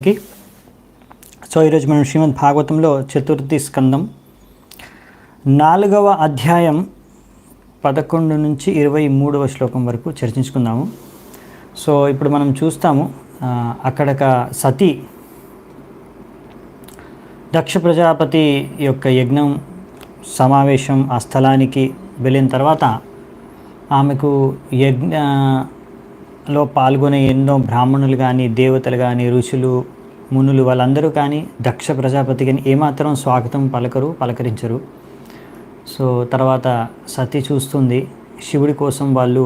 కి ఈరోజు మనం శ్రీమద్ భాగవతంలో చతుర్థి స్కందం 4వ అధ్యాయం 11 నుంచి 23వ శ్లోకం వరకు చర్చించుకుందాము. ఇప్పుడు మనం చూస్తాము, అక్కడక సతీ దక్ష ప్రజాపతి యొక్క యజ్ఞం సమావేశం ఆ స్థలానికి వెళ్ళిన తర్వాత ఆమెకు యజ్ఞలో పాల్గొనే ఎన్నో బ్రాహ్మణులు కానీ, దేవతలు కానీ, ఋషులు, మునులు వాళ్ళందరూ కానీ దక్ష ప్రజాపతి కానీ ఏమాత్రం స్వాగతం పలకరించరు. తర్వాత సతీ చూస్తుంది, శివుడి కోసం వాళ్ళు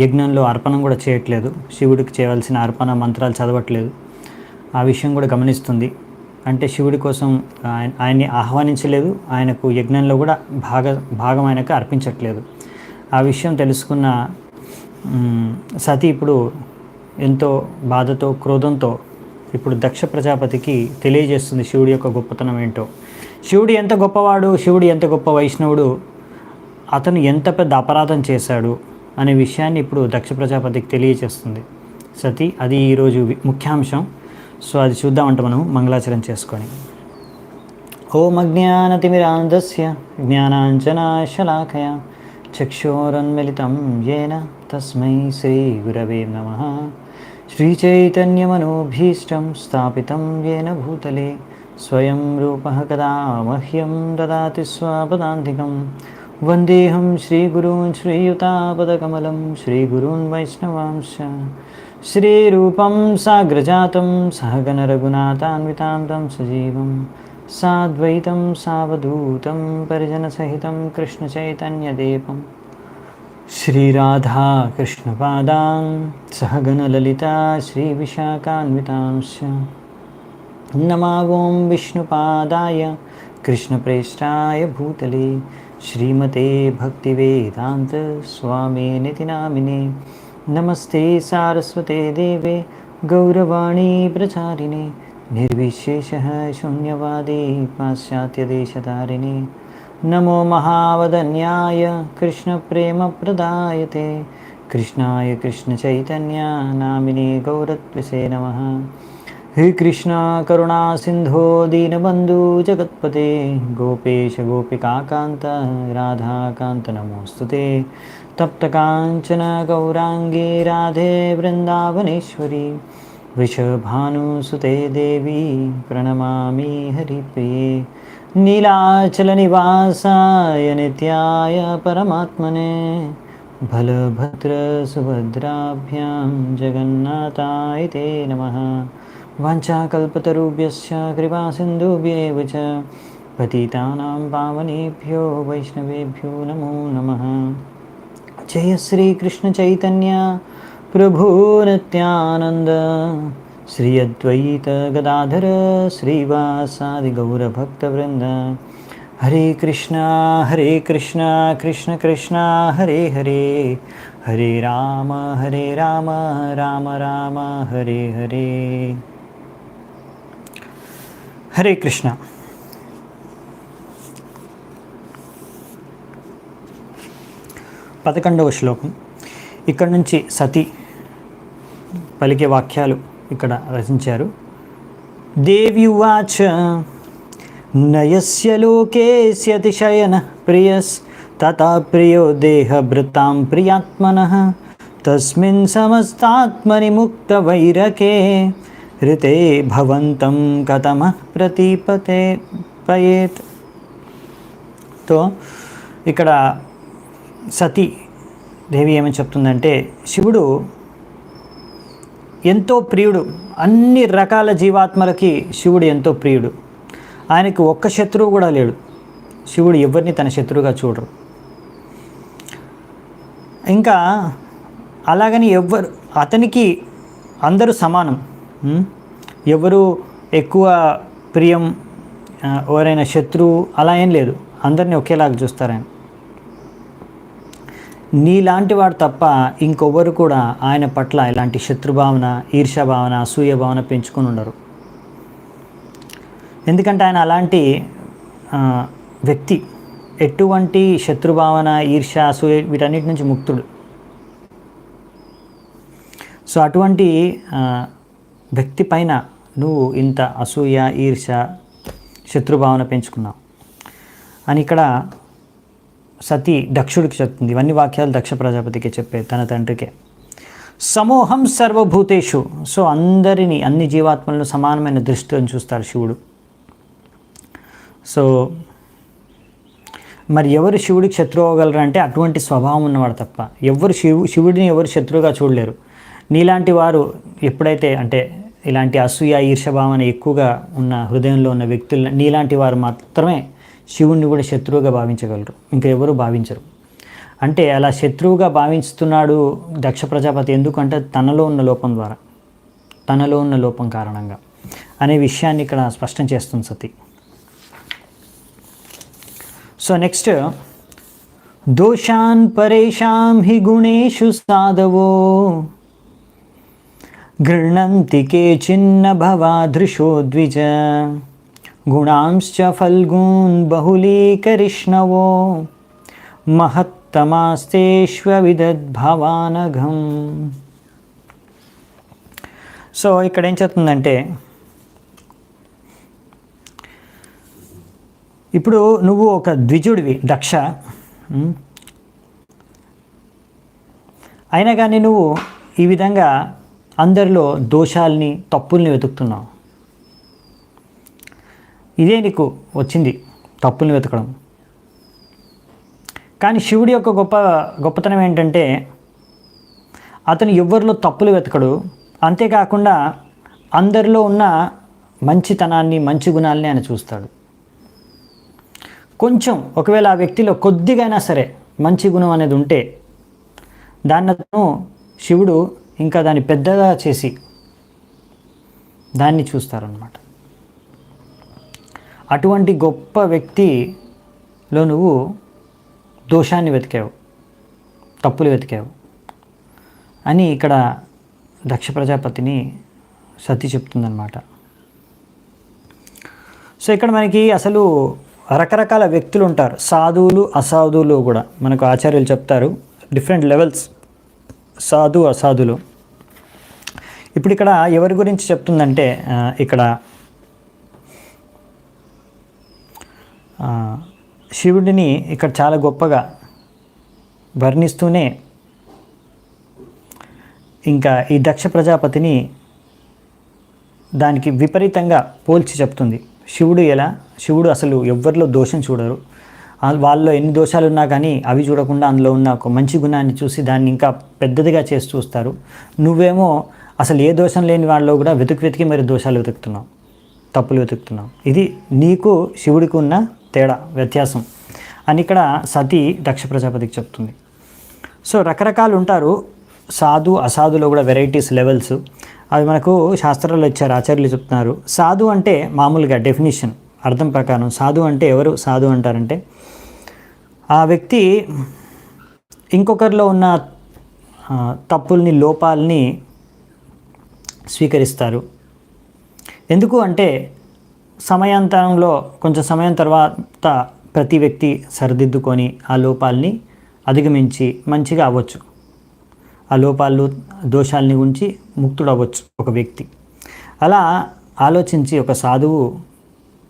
యజ్ఞంలో అర్పణం కూడా చేయట్లేదు, శివుడికి చేయవలసిన అర్పణ మంత్రాలు చదవట్లేదు. ఆ విషయం కూడా గమనిస్తుంది. అంటే శివుడి కోసం ఆయన్ని ఆహ్వానించలేదు, ఆయనకు యజ్ఞంలో కూడా భాగం ఆయనకు అర్పించట్లేదు. ఆ విషయం తెలుసుకున్న సతీ ఇప్పుడు ఎంతో బాధతో, క్రోధంతో ఇప్పుడు దక్ష ప్రజాపతికి తెలియజేస్తుంది శివుడి యొక్క గొప్పతనం ఏంటో. శివుడు ఎంత గొప్పవాడు, శివుడు ఎంత గొప్ప వైష్ణవుడు, అతను ఎంత పెద్ద అపరాధం చేశాడు అనే విషయాన్ని ఇప్పుడు దక్ష ప్రజాపతికి తెలియజేస్తుంది సతీ. అది ఈరోజు ముఖ్యాంశం. అది చూద్దామంట మనం మంగళాచరణ చేసుకొని. ఓం అజ్ఞానతిమిరాంధస్య జ్ఞానాంజనాశలాకయా చక్షోరన్మిళితం యేన తస్మై శ్రీ గురవే నమః. శ్రీచైతన్యమనోభీష్టం స్థాపితం యేన భూతలే స్వయం రూపః కదా మహ్యం దదాతి స్వపదాంతికం. వందేహం శ్రీగురూన్ శ్రీయుతాపదకమలం శ్రీగురూన్ వైష్ణవాంశ. శ్రీరూపం సాగ్రజాతం సహగణ రఘునాథాన్వితాం తం సజీవం సాద్వైతం సావధూతం పరిజనసహితం కృష్ణచైతన్యదేవం శ్రీరాధా కృష్ణపాదాన్ సహగణ లలితా శ్రీవిశాఖాన్వితాంశ. నమావోం విష్ణుపాదాయ కృష్ణప్రేష్టాయ భూతలే శ్రీమతే భక్తివేదాంత స్వామినితి నామినే. నమస్తే సారస్వతే దేవే గౌరవాణీ ప్రచారిణే నిర్విశేషః శూన్యవాదే పాశ్చాత్యదేశతారిణే. నమో మహావదన్యాయ కృష్ణప్రేమప్రదాయతే కృష్ణాయ కృష్ణచైతన్య నామినే గౌరత్వసే నమః. హే కృష్ణ కరుణా సింధో దీనబంధు జగత్పతే గోపేశ గోపికాకాంత రాధాకాంత నమోస్తుతే. తప్తకాంచన గౌరాంగీ రాధే బృందావనేశ్వరి వృషభానుసుతే దేవి ప్రణమామి హరిప్రియ. నీలాచల నివాసాయ నిత్యాయ పరమాత్మనే బలభద్ర సుభద్రాభ్యాం జగన్నాథాయ తే నమః. వాంఛాకల్పతరుభ్యశ్చ కృపాసింధుభ్యేవ చ పతితానాం పావనేభ్యో వైష్ణవేభ్యో నమో నమః. జయ శ్రీ కృష్ణ చైతన్య ప్రభు నిత్యానంద శ్రీ అద్వైత గదాధర శ్రీవాసాది గౌరభక్తవృంద. హరే కృష్ణ కృష్ణ కృష్ణ హరే హరే, హరే రామ రామ రామ హరే హరే. హరే కృష్ణ. 11వ శ్లోకం. ఇక్కడ నుంచి సతీ పలికే వాక్యాలు ఇక్కడ రచించారు. దేవ్యువాచ నయస్య లోకేస్యతిశయన ప్రియస్ తథా ప్రియో దేహభృతాం ప్రియాత్మనః తస్మిన్ సమస్తాత్మని ముక్త వైరకే ఋతే భవంతం కథమః ప్రతిపయేత్. ఇక్కడ సతీ దేవి ఏమని చెప్తుందంటే, శివుడు ఎంతో ప్రియుడు, అన్ని రకాల జీవాత్మలకి శివుడు ఎంతో ప్రియుడు. ఆయనకి ఒక్క శత్రువు కూడా లేడు. శివుడు ఎవరిని తన శత్రువుగా చూడరు. ఇంకా అలాగని అతనికి అందరూ సమానం. ఎవరు ఎక్కువ ప్రియం, ఎవరైనా శత్రువు అలా ఏం లేదు, అందరినీ ఒకేలాగా చూస్తారు ఆయన. నీలాంటి వాడు తప్ప ఇంకొవ్వరు కూడా ఆయన పట్ల ఇలాంటి శత్రుభావన, ఈర్ష్యాభావన, అసూయ భావన పెంచుకొని ఉండరు. ఎందుకంటే ఆయన అలాంటి వ్యక్తి, ఎటువంటి శత్రుభావన, ఈర్ష్య, అసూయ వీటన్నిటి నుంచి ముక్తుడు. అటువంటి వ్యక్తి పైన నువ్వు ఇంత అసూయ, ఈర్ష, శత్రుభావన పెంచుకున్నావు అని ఇక్కడ సతీ దక్షుడికి చెప్తుంది. ఇవన్నీ వాక్యాలు దక్ష ప్రజాపతికి చెప్పే తన తండ్రికే. సమూహం సర్వభూతేషు, సో అందరినీ, అన్ని జీవాత్మలను సమానమైన దృష్టితో చూస్తారు శివుడు. సో మరి ఎవరు శివుడికి శత్రువు అవ్వగలరు అంటే అటువంటి స్వభావం ఉన్నవాడు తప్ప. ఎవరు శివుడిని ఎవరు శత్రువుగా చూడలేరు. నీలాంటి వారు ఎప్పుడైతే అంటే ఇలాంటి అసూయ, ఈర్షభావన ఎక్కువగా ఉన్న హృదయంలో ఉన్న వ్యక్తులు, నీలాంటి వారు మాత్రమే శివుణ్ణి కూడా శత్రువుగా భావించగలరు, ఇంకా ఎవరు భావించరు. అంటే అలా శత్రువుగా భావిస్తున్నాడు దక్ష ప్రజాపతి ఎందుకంటే తనలో ఉన్న లోపం ద్వారా, తనలో ఉన్న లోపం కారణంగా అనే విషయాన్ని ఇక్కడ స్పష్టం చేస్తుంది సతి. సో నెక్స్ట్, దోషాన్ పరేషాం హి గుణేషు సాధవో గృహ్ణంతి కేచిన్న భవాదృశో ద్విజ గుణాంశ్చ ఫల్గూన్ బహుళీకరిష్ణవో మహత్తమాస్తేష్వవిదద్భవానఘం. సో ఇక్కడ ఏం చెప్తుందంటే, ఇప్పుడు నువ్వు ఒక ద్విజుడివి దక్ష, అయినా కానీ నువ్వు ఈ విధంగా అందరిలో దోషాలని, తప్పుల్ని వెతుకుతున్నావు. ఇదే నీకు వచ్చింది, తప్పుల్ని వెతకడం. కానీ శివుడి యొక్క గొప్పతనం ఏంటంటే అతను ఎవరిలో తప్పులు వెతకడు, అంతేకాకుండా అందరిలో ఉన్న మంచితనాన్ని, మంచి గుణాలని ఆయన చూస్తాడు. కొంచెం ఒకవేళ ఆ వ్యక్తిలో కొద్దిగైనా సరే మంచి గుణం అనేది ఉంటే దాన్ని అతను శివుడు ఇంకా దాన్ని పెద్దగా చేసి దాన్ని చూస్తారన్నమాట. అటువంటి గొప్ప వ్యక్తిలో నువ్వు దోషాన్ని వెతికావు, తప్పులు వెతికావు అని ఇక్కడ దక్ష ప్రజాపతిని సతి చెప్తుందన్నమాట. సో ఇక్కడ మనకి అసలు రకరకాల వ్యక్తులు ఉంటారు, సాధువులు, అసాధువులు కూడా మనకు ఆచార్యులు చెప్తారు. డిఫరెంట్ లెవెల్స్ సాధు, అసాధులు. ఇప్పుడు ఇక్కడ ఎవరి గురించి చెప్తుందంటే ఇక్కడ శివుడిని ఇక్కడ చాలా గొప్పగా వర్ణిస్తూనే ఇంకా ఈ దక్ష ప్రజాపతిని దానికి విపరీతంగా పోల్చి చెప్తుంది. శివుడు అసలు ఎవరిలో దోషం చూడరు, వాళ్ళలో ఎన్ని దోషాలు ఉన్నా కానీ అవి చూడకుండా అందులో ఉన్న ఒక మంచి గుణాన్ని చూసి దాన్ని ఇంకా పెద్దదిగా చేసి చూస్తారు. నువ్వేమో అసలు ఏ దోషం లేని వాళ్ళలో కూడా వెతికి మరి దోషాలు వెతుకుతున్నావు, తప్పులు వెతుకుతున్నావు. ఇది నీకు శివుడికి ఉన్న తేడా, వ్యత్యాసం అని ఇక్కడ సతీ దక్ష ప్రజాపతికి చెప్తుంది. సో రకరకాలు ఉంటారు, సాధు, అసాధులో కూడా వెరైటీస్, లెవెల్స్. అవి మనకు శాస్త్రాల్లో ఇచ్చారు, ఆచార్యులు చెప్తున్నారు. సాధు అంటే మామూలుగా డెఫినిషన్, అర్థం ప్రకారం సాధు అంటే ఎవరు సాధు అంటారంటే ఆ వ్యక్తి ఇంకొకరిలో ఉన్న తప్పుల్ని, లోపాలని స్వీకరిస్తారు. ఎందుకు అంటే సమయాంతరంలో కొంచెం సమయం తర్వాత ప్రతి వ్యక్తి సరిదిద్దుకొని ఆ లోపాలని అధిగమించి మంచిగా అవ్వచ్చు, ఆ లోపాలు, దోషాలని గురించి ముక్తుడు అవ్వచ్చు ఒక వ్యక్తి. అలా ఆలోచించి ఒక సాధువు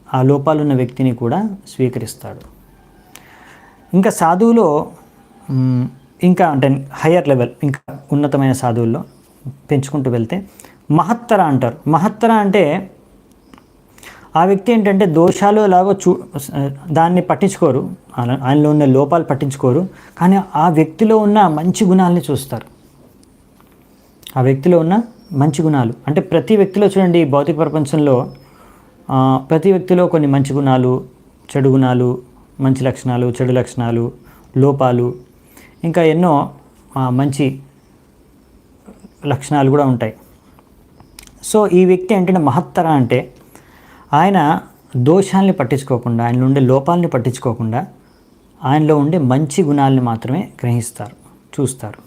ఆ లోపాలున్న వ్యక్తిని కూడా స్వీకరిస్తాడు. ఇంకా సాధువులో ఇంకా అంటే హయ్యర్ లెవెల్, ఇంకా ఉన్నతమైన సాధువుల్లో పెంచుకుంటూ వెళ్తే మహత్తర అంటారు. మహత్తర అంటే ఆ వ్యక్తి ఏంటంటే దోషాలు ఎలాగో దాన్ని పట్టించుకోరు, ఆయనలో ఉన్న లోపాలు పట్టించుకోరు, కానీ ఆ వ్యక్తిలో ఉన్న మంచి గుణాలని చూస్తారు. ఆ వ్యక్తిలో ఉన్న మంచి గుణాలు అంటే ప్రతి వ్యక్తిలో చూడండి, భౌతిక ప్రపంచంలో ప్రతి వ్యక్తిలో కొన్ని మంచి గుణాలు, చెడు గుణాలు, మంచి లక్షణాలు, చెడు లక్షణాలు, లోపాలు, ఇంకా ఎన్నో మంచి లక్షణాలు కూడా ఉంటాయి. సో ఈ వ్యక్తి ఏంటంటే మహత్తర అంటే ఆయన దోషాలని పట్టించుకోకుండా, ఆయనలో ఉండే లోపాలని పట్టించుకోకుండా ఆయనలో ఉండే మంచి గుణాలని మాత్రమే గ్రహిస్తారు, చూస్తారు.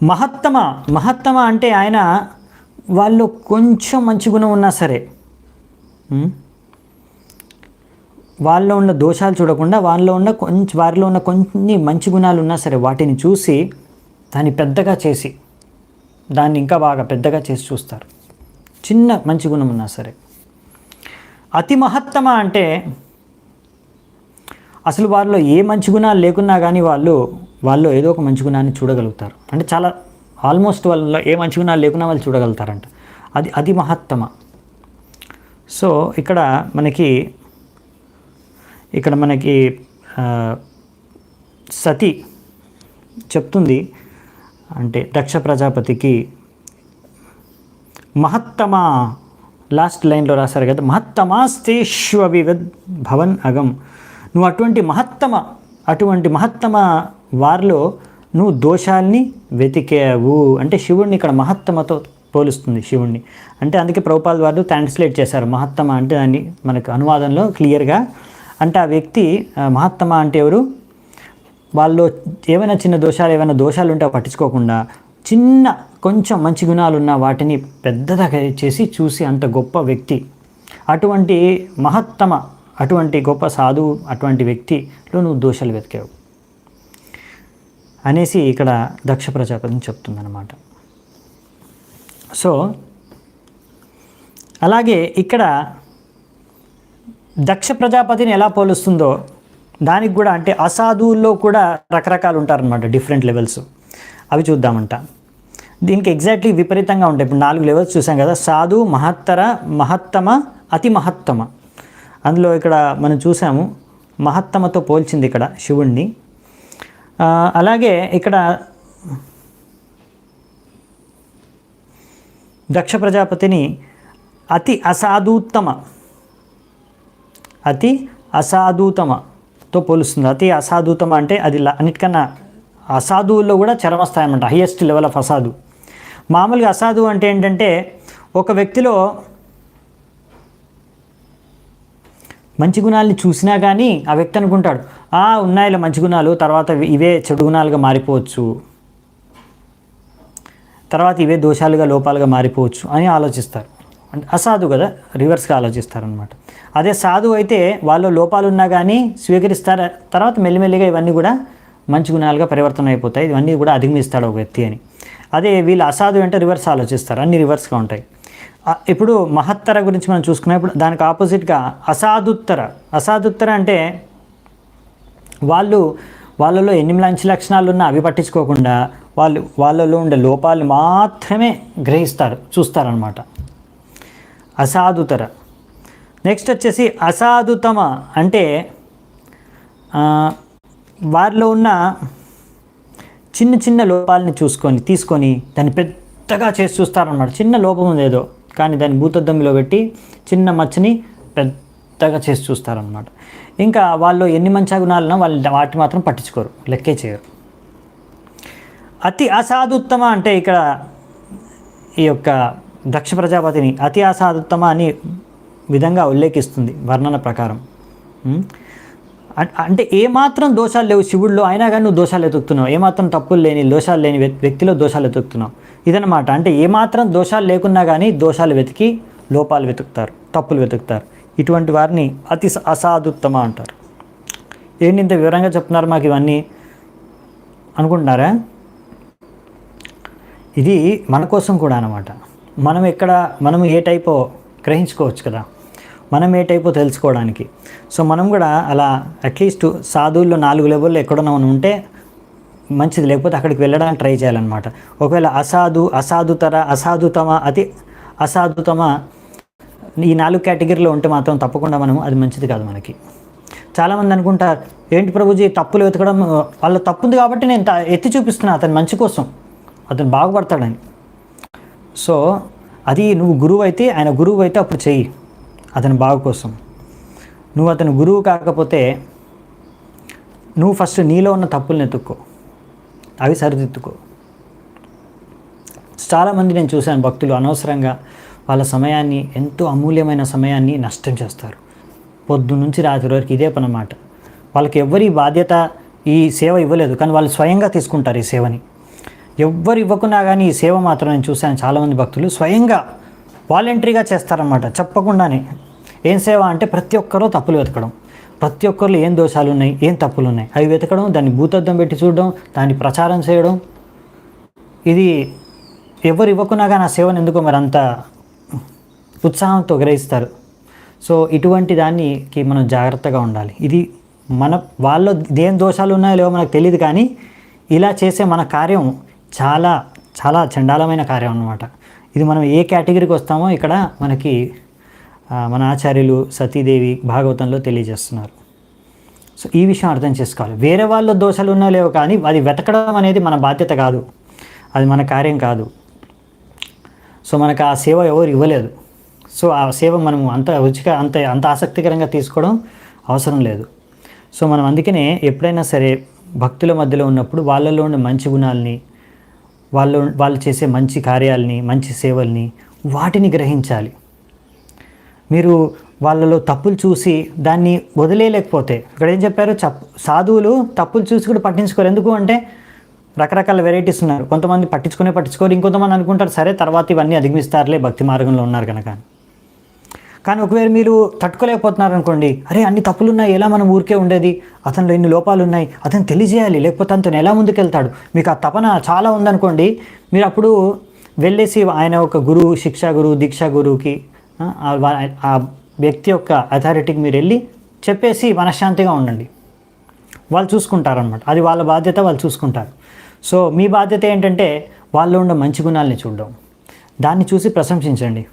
మహత్తమ అంటే ఆయన వాళ్ళు కొంచెం మంచి గుణం ఉన్నా సరే వాళ్ళలో ఉన్న దోషాలు చూడకుండా వారిలో ఉన్న కొన్ని మంచి గుణాలు ఉన్నా సరే వాటిని చూసి దాన్ని పెద్దగా చేసి దాన్ని ఇంకా బాగా పెద్దగా చేసి చూస్తారు, చిన్న మంచి గుణం ఉన్నా సరే. అతి మహత్తమ అంటే అసలు వారిలో ఏ మంచి గుణాలు లేకున్నా కానీ వాళ్ళు ఏదో ఒక మంచి గుణాన్ని చూడగలుగుతారు. అంటే చాలా ఆల్మోస్ట్ వాళ్ళలో ఏ మంచి గుణాలు లేకున్నా వాళ్ళు చూడగలుగుతారంట. అది అతి మహత్తమ. సో ఇక్కడ మనకి సతి చెప్తుంది, అంటే దక్ష ప్రజాపతికి మహత్తమ, లాస్ట్ లైన్లో రాశారు కదా, మహత్తమాస్తేష్వ వివద్ భవన్ అగం. నువ్వు అటువంటి మహత్తమ వారిలో నువ్వు దోషాల్ని వెతికావు. అంటే శివుడిని ఇక్కడ మహత్తమతో పోలుస్తుంది శివుణ్ణి. అంటే అందుకే ప్రభుపాద వారు ట్రాన్స్లేట్ చేశారు మహత్తమ అంటే, దాన్ని మనకు అనువాదంలో క్లియర్గా. అంటే ఆ వ్యక్తి మహత్తమ అంటే ఎవరు, వాళ్ళు ఏమైనా చిన్న ఏమైనా దోషాలు ఉంటే పట్టించుకోకుండా కొంచెం మంచి గుణాలు ఉన్న వాటిని పెద్దగా చేసి చూసి అంత గొప్ప వ్యక్తి, అటువంటి మహత్తమ, అటువంటి గొప్ప సాధువు, అటువంటి వ్యక్తిలో నువ్వు దోషాలు వెతికావు అనేసి ఇక్కడ దక్ష ప్రజాపతిని చెప్తుందన్నమాట. సో అలాగే ఇక్కడ దక్ష ప్రజాపతిని ఎలా పోలుస్తుందో దానికి కూడా, అంటే అసాధువుల్లో కూడా రకరకాలు ఉంటారనమాట, డిఫరెంట్ లెవెల్స్. అవి చూద్దామంట. దీనికి ఎగ్జాక్ట్లీ విపరీతంగా ఉంటాయి. ఇప్పుడు 4 లెవెల్స్ చూసాం కదా, సాధు, మహత్తమ, అతి మహత్తమ. అందులో ఇక్కడ మనం చూసాము మహత్తమతో పోల్చింది ఇక్కడ శివుణ్ణి. అలాగే ఇక్కడ దక్ష ప్రజాపతిని అతి అసాధూతమతో పోలుస్తుంది. అతి అసాధూతమ అంటే అది అన్నిటికన్నా అసాధువుల్లో కూడా చరమస్థాయి అన్నమాట, హైయెస్ట్ లెవెల్ ఆఫ్ అసాధు. మామూలుగా అసాధు అంటే ఏంటంటే ఒక వ్యక్తిలో మంచి గుణాలని చూసినా కానీ ఆ వ్యక్తి అనుకుంటాడు, ఉన్నాయిలే మంచి గుణాలు, తర్వాత ఇవే చెడు గుణాలుగా మారిపోవచ్చు, తర్వాత ఇవే దోషాలుగా లోపాలుగా మారిపోవచ్చు అని ఆలోచిస్తారు. అంటే అసాధు కదా, రివర్స్గా ఆలోచిస్తారనమాట. అదే సాధువు అయితే వాళ్ళు లోపాలు ఉన్నా కానీ స్వీకరిస్తారు, తర్వాత మెల్లిమెల్లిగా ఇవన్నీ కూడా మంచి గుణాలుగా పరివర్తన అయిపోతాయి, ఇవన్నీ కూడా అధిగమిస్తాడు ఒక వ్యక్తి అని. అదే వీళ్ళు అసాధు అంటే రివర్స్ ఆలోచిస్తారు, అన్నీ రివర్స్గా ఉంటాయి. ఇప్పుడు మహత్తర గురించి మనం చూసుకున్నప్పుడు దానికి ఆపోజిట్గా అసాధుత్తర అంటే వాళ్ళలో ఎన్ని మంచి లక్షణాలు ఉన్నా అవి పట్టించుకోకుండా వాళ్ళలో ఉండే లోపాలు మాత్రమే చూస్తారనమాట, అసాధుతర. నెక్స్ట్ వచ్చేసి అసాధుతమ అంటే వారిలో ఉన్న చిన్న లోపాలని తీసుకొని దాన్ని పెద్దగా చేసి చూస్తారనమాట. చిన్న లోపం ఉంది ఏదో, కానీ దాన్ని భూతద్దంలో పెట్టి చిన్న మచ్చని పెద్దగా చేసి చూస్తారనమాట. ఇంకా వాళ్ళు ఎన్ని మంచి గుణాలున్నా వాటిని మాత్రం పట్టించుకోరు, లెక్కే చేయరు. అతి అసాధుత్తమ అంటే ఇక్కడ ఈ యొక్క దక్ష ప్రజాపతిని అతి అసాధుత్తమ అని విధంగా ఉల్లేఖిస్తుంది వర్ణన ప్రకారం. అంటే ఏమాత్రం దోషాలు లేవు శివుడిలో, అయినా కానీ నువ్వు దోషాలు ఎతుకుతున్నావు, ఏమాత్రం దోషాలు లేని వ్యక్తిలో దోషాలు ఎతుకుతున్నావు, ఇదనమాట. అంటే ఏమాత్రం దోషాలు లేకున్నా కానీ దోషాలు వెతికి లోపాలు వెతుకుతారు, తప్పులు వెతుకుతారు. ఇటువంటి వారిని అతి అసాధుత్తమ అంటారు. ఏంటి ఇంత వివరంగా చెప్తున్నారు మాకు ఇవన్నీ అనుకుంటున్నారా? ఇది మన కోసం కూడా అన్నమాట. మనం ఏ టైపో గ్రహించుకోవచ్చు కదా, మనం ఏ టైపో తెలుసుకోవడానికి. సో మనం కూడా అలా అట్లీస్ట్ సాధువుల్లో 4 లెవెల్లో ఎక్కడన్నా మనం ఉంటే మంచిది, లేకపోతే అక్కడికి వెళ్ళడానికి ట్రై చేయాలన్నమాట. ఒకవేళ అసాధుతర, అసాధుతమ, అతి అసాధుతమ ఈ 4 కేటగిరీలో ఉంటే మాత్రం తప్పకుండా అది మంచిది కాదు మనకి. చాలామంది అనుకుంటారు, ఏంటి ప్రభుజీ తప్పులు వెతకడం, వాళ్ళ తప్పుంది కాబట్టి నేను ఎత్తి చూపిస్తున్నా అతని మంచి కోసం, అతను బాగుపడతాడని. సో అది నువ్వు ఆయన గురువు అయితే అప్పుడు చెయ్యి అతని బాగు కోసం. నువ్వు అతని గురువు కాకపోతే నువ్వు ఫస్ట్ నీలో ఉన్న తప్పుల్ని ఎత్తుక్కో, అవి సరిదిద్దుకో. చాలామంది నేను చూశాను భక్తులు అనవసరంగా వాళ్ళ సమయాన్ని, ఎంతో అమూల్యమైన సమయాన్ని నష్టం చేస్తారు. పొద్దు నుంచి రాత్రి వరకు ఇదే పని అన్నమాట. వాళ్ళకి ఎవ్వరి బాధ్యత ఈ సేవ ఇవ్వలేదు, కానీ వాళ్ళు స్వయంగా తీసుకుంటారు ఈ సేవని. ఎవ్వరు ఇవ్వకున్నా కానీ ఈ సేవ మాత్రం నేను చూశాను చాలామంది భక్తులు స్వయంగా వాలంటరీగా చేస్తారన్నమాట, చెప్పకుండానే. ఏం సేవ అంటే ప్రతి ఒక్కరూ తప్పులు వెతకడం, ప్రతి ఒక్కరిలో ఏం దోషాలు ఉన్నాయి, ఏం తప్పులు ఉన్నాయి అవి వెతకడం, దాన్ని భూతద్దం పెట్టి చూడడం, దాన్ని ప్రచారం చేయడం. ఎవరు ఇవ్వకున్నా కానీ ఆ సేవను ఎందుకో మరి అంత ఉత్సాహంతో గ్రహిస్తారు. సో ఇటువంటి దానికి మనం జాగ్రత్తగా ఉండాలి. ఇది వాళ్ళలో దేని దోషాలు ఉన్నాయో లేవో మనకు తెలియదు, కానీ ఇలా చేసే మన కార్యం చాలా చాలా చండాలమైన కార్యం అన్నమాట. ఇది మనం ఏ కేటగిరీకి వస్తామో ఇక్కడ మనకి మన ఆచార్యులు సతీదేవి భాగవతంలో తెలియజేస్తున్నారు. సో ఈ విషయం అర్థం చేసుకోవాలి. వేరే వాళ్ళ దోషాలు ఉన్నా లేవో కానీ అది వెతకడం అనేది మన బాధ్యత కాదు, అది మన కార్యం కాదు. సో మనకు ఆ సేవ ఎవరు ఇవ్వలేదు. సో ఆ సేవ మనం అంత రుచిగా అంత ఆసక్తికరంగా తీసుకోవడం అవసరం లేదు. సో మనం అందుకనే ఎప్పుడైనా సరే భక్తుల మధ్యలో ఉన్నప్పుడు వాళ్ళలో ఉన్న మంచి గుణాలని, వాళ్ళు చేసే మంచి కార్యాలని, మంచి సేవల్ని వాటిని గ్రహించాలి. మీరు వాళ్ళలో తప్పులు చూసి దాన్ని వదిలేయలేకపోతే, ఇక్కడ ఏం చెప్పారు, సాధువులు తప్పులు చూసి కూడా పట్టించుకోరు. ఎందుకు అంటే రకరకాల వెరైటీస్ ఉన్నారు. కొంతమంది పట్టించుకోరు, ఇంకొంతమంది అనుకుంటారు సరే తర్వాత ఇవన్నీ అధిగమిస్తారులే భక్తి మార్గంలో ఉన్నారు కనుక. కానీ ఒకవేళ మీరు తట్టుకోలేకపోతున్నారు అనుకోండి, అరే అన్ని తప్పులున్నాయి, ఎలా మనం ఊరికే ఉండేది, అతనిలో ఇన్ని లోపాలు ఉన్నాయి, అతను తెలియజేయాలి, లేకపోతే అతను ఎలా ముందుకెళ్తాడు, మీకు ఆ తపన చాలా ఉందనుకోండి, మీరు అప్పుడు వెళ్ళేసి ఆయన ఒక గురువు, శిక్షా గురువు, దీక్షా గురువుకి, ఆ వ్యక్తి యొక్క అథారిటీకి మీరు వెళ్ళి చెప్పేసి మనశ్శాంతిగా ఉండండి. వాళ్ళు చూసుకుంటారనమాట. అది వాళ్ళ బాధ్యత, వాళ్ళు చూసుకుంటారు. సో మీ బాధ్యత ఏంటంటే వాళ్ళు ఉన్న మంచి గుణాలని చూడడం, దాన్ని చూసి ప్రశంసించండి.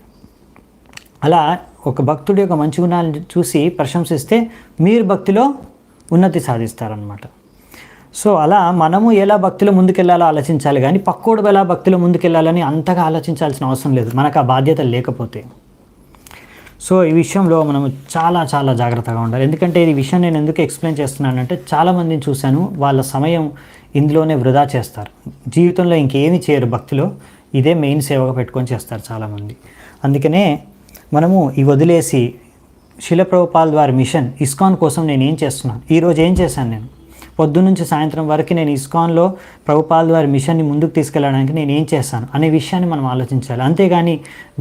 అలా ఒక భక్తుడి యొక్క మంచి గుణాలను చూసి ప్రశంసిస్తే మీరు భక్తిలో ఉన్నతి సాధిస్తారనమాట. సో అలా మనము ఎలా భక్తిలో ముందుకెళ్ళాలో ఆలోచించాలి, కానీ పక్కోడు ఎలా భక్తిలో ముందుకెళ్ళాలని అంతగా ఆలోచించాల్సిన అవసరం లేదు, మనకు ఆ బాధ్యత లేకపోతే. సో ఈ విషయంలో మనము చాలా చాలా జాగ్రత్తగా ఉండాలి. ఎందుకంటే ఈ విషయం నేను ఎందుకు ఎక్స్ప్లెయిన్ చేస్తున్నానంటే చాలామందిని చూశాను, వాళ్ళ సమయం ఇందులోనే వృధా చేస్తారు, జీవితంలో ఇంకేమీ చేయరు, భక్తిలో ఇదే మెయిన్ సేవగా పెట్టుకొని చేస్తారు చాలామంది. అందుకనే మనము ఈ వదిలేసి శిల ప్రభుపాల్ వారి మిషన్ ఇస్కాన్ కోసం నేను ఏం చేస్తున్నాను, ఈరోజు ఏం చేశాను, నేను పొద్దున్నుంచి సాయంత్రం వరకు నేను ఇస్కాన్లో ప్రభుపాల్ వారి మిషన్ని ముందుకు తీసుకెళ్ళడానికి నేను ఏం చేశాను అనే విషయాన్ని మనం ఆలోచించాలి. అంతేగాని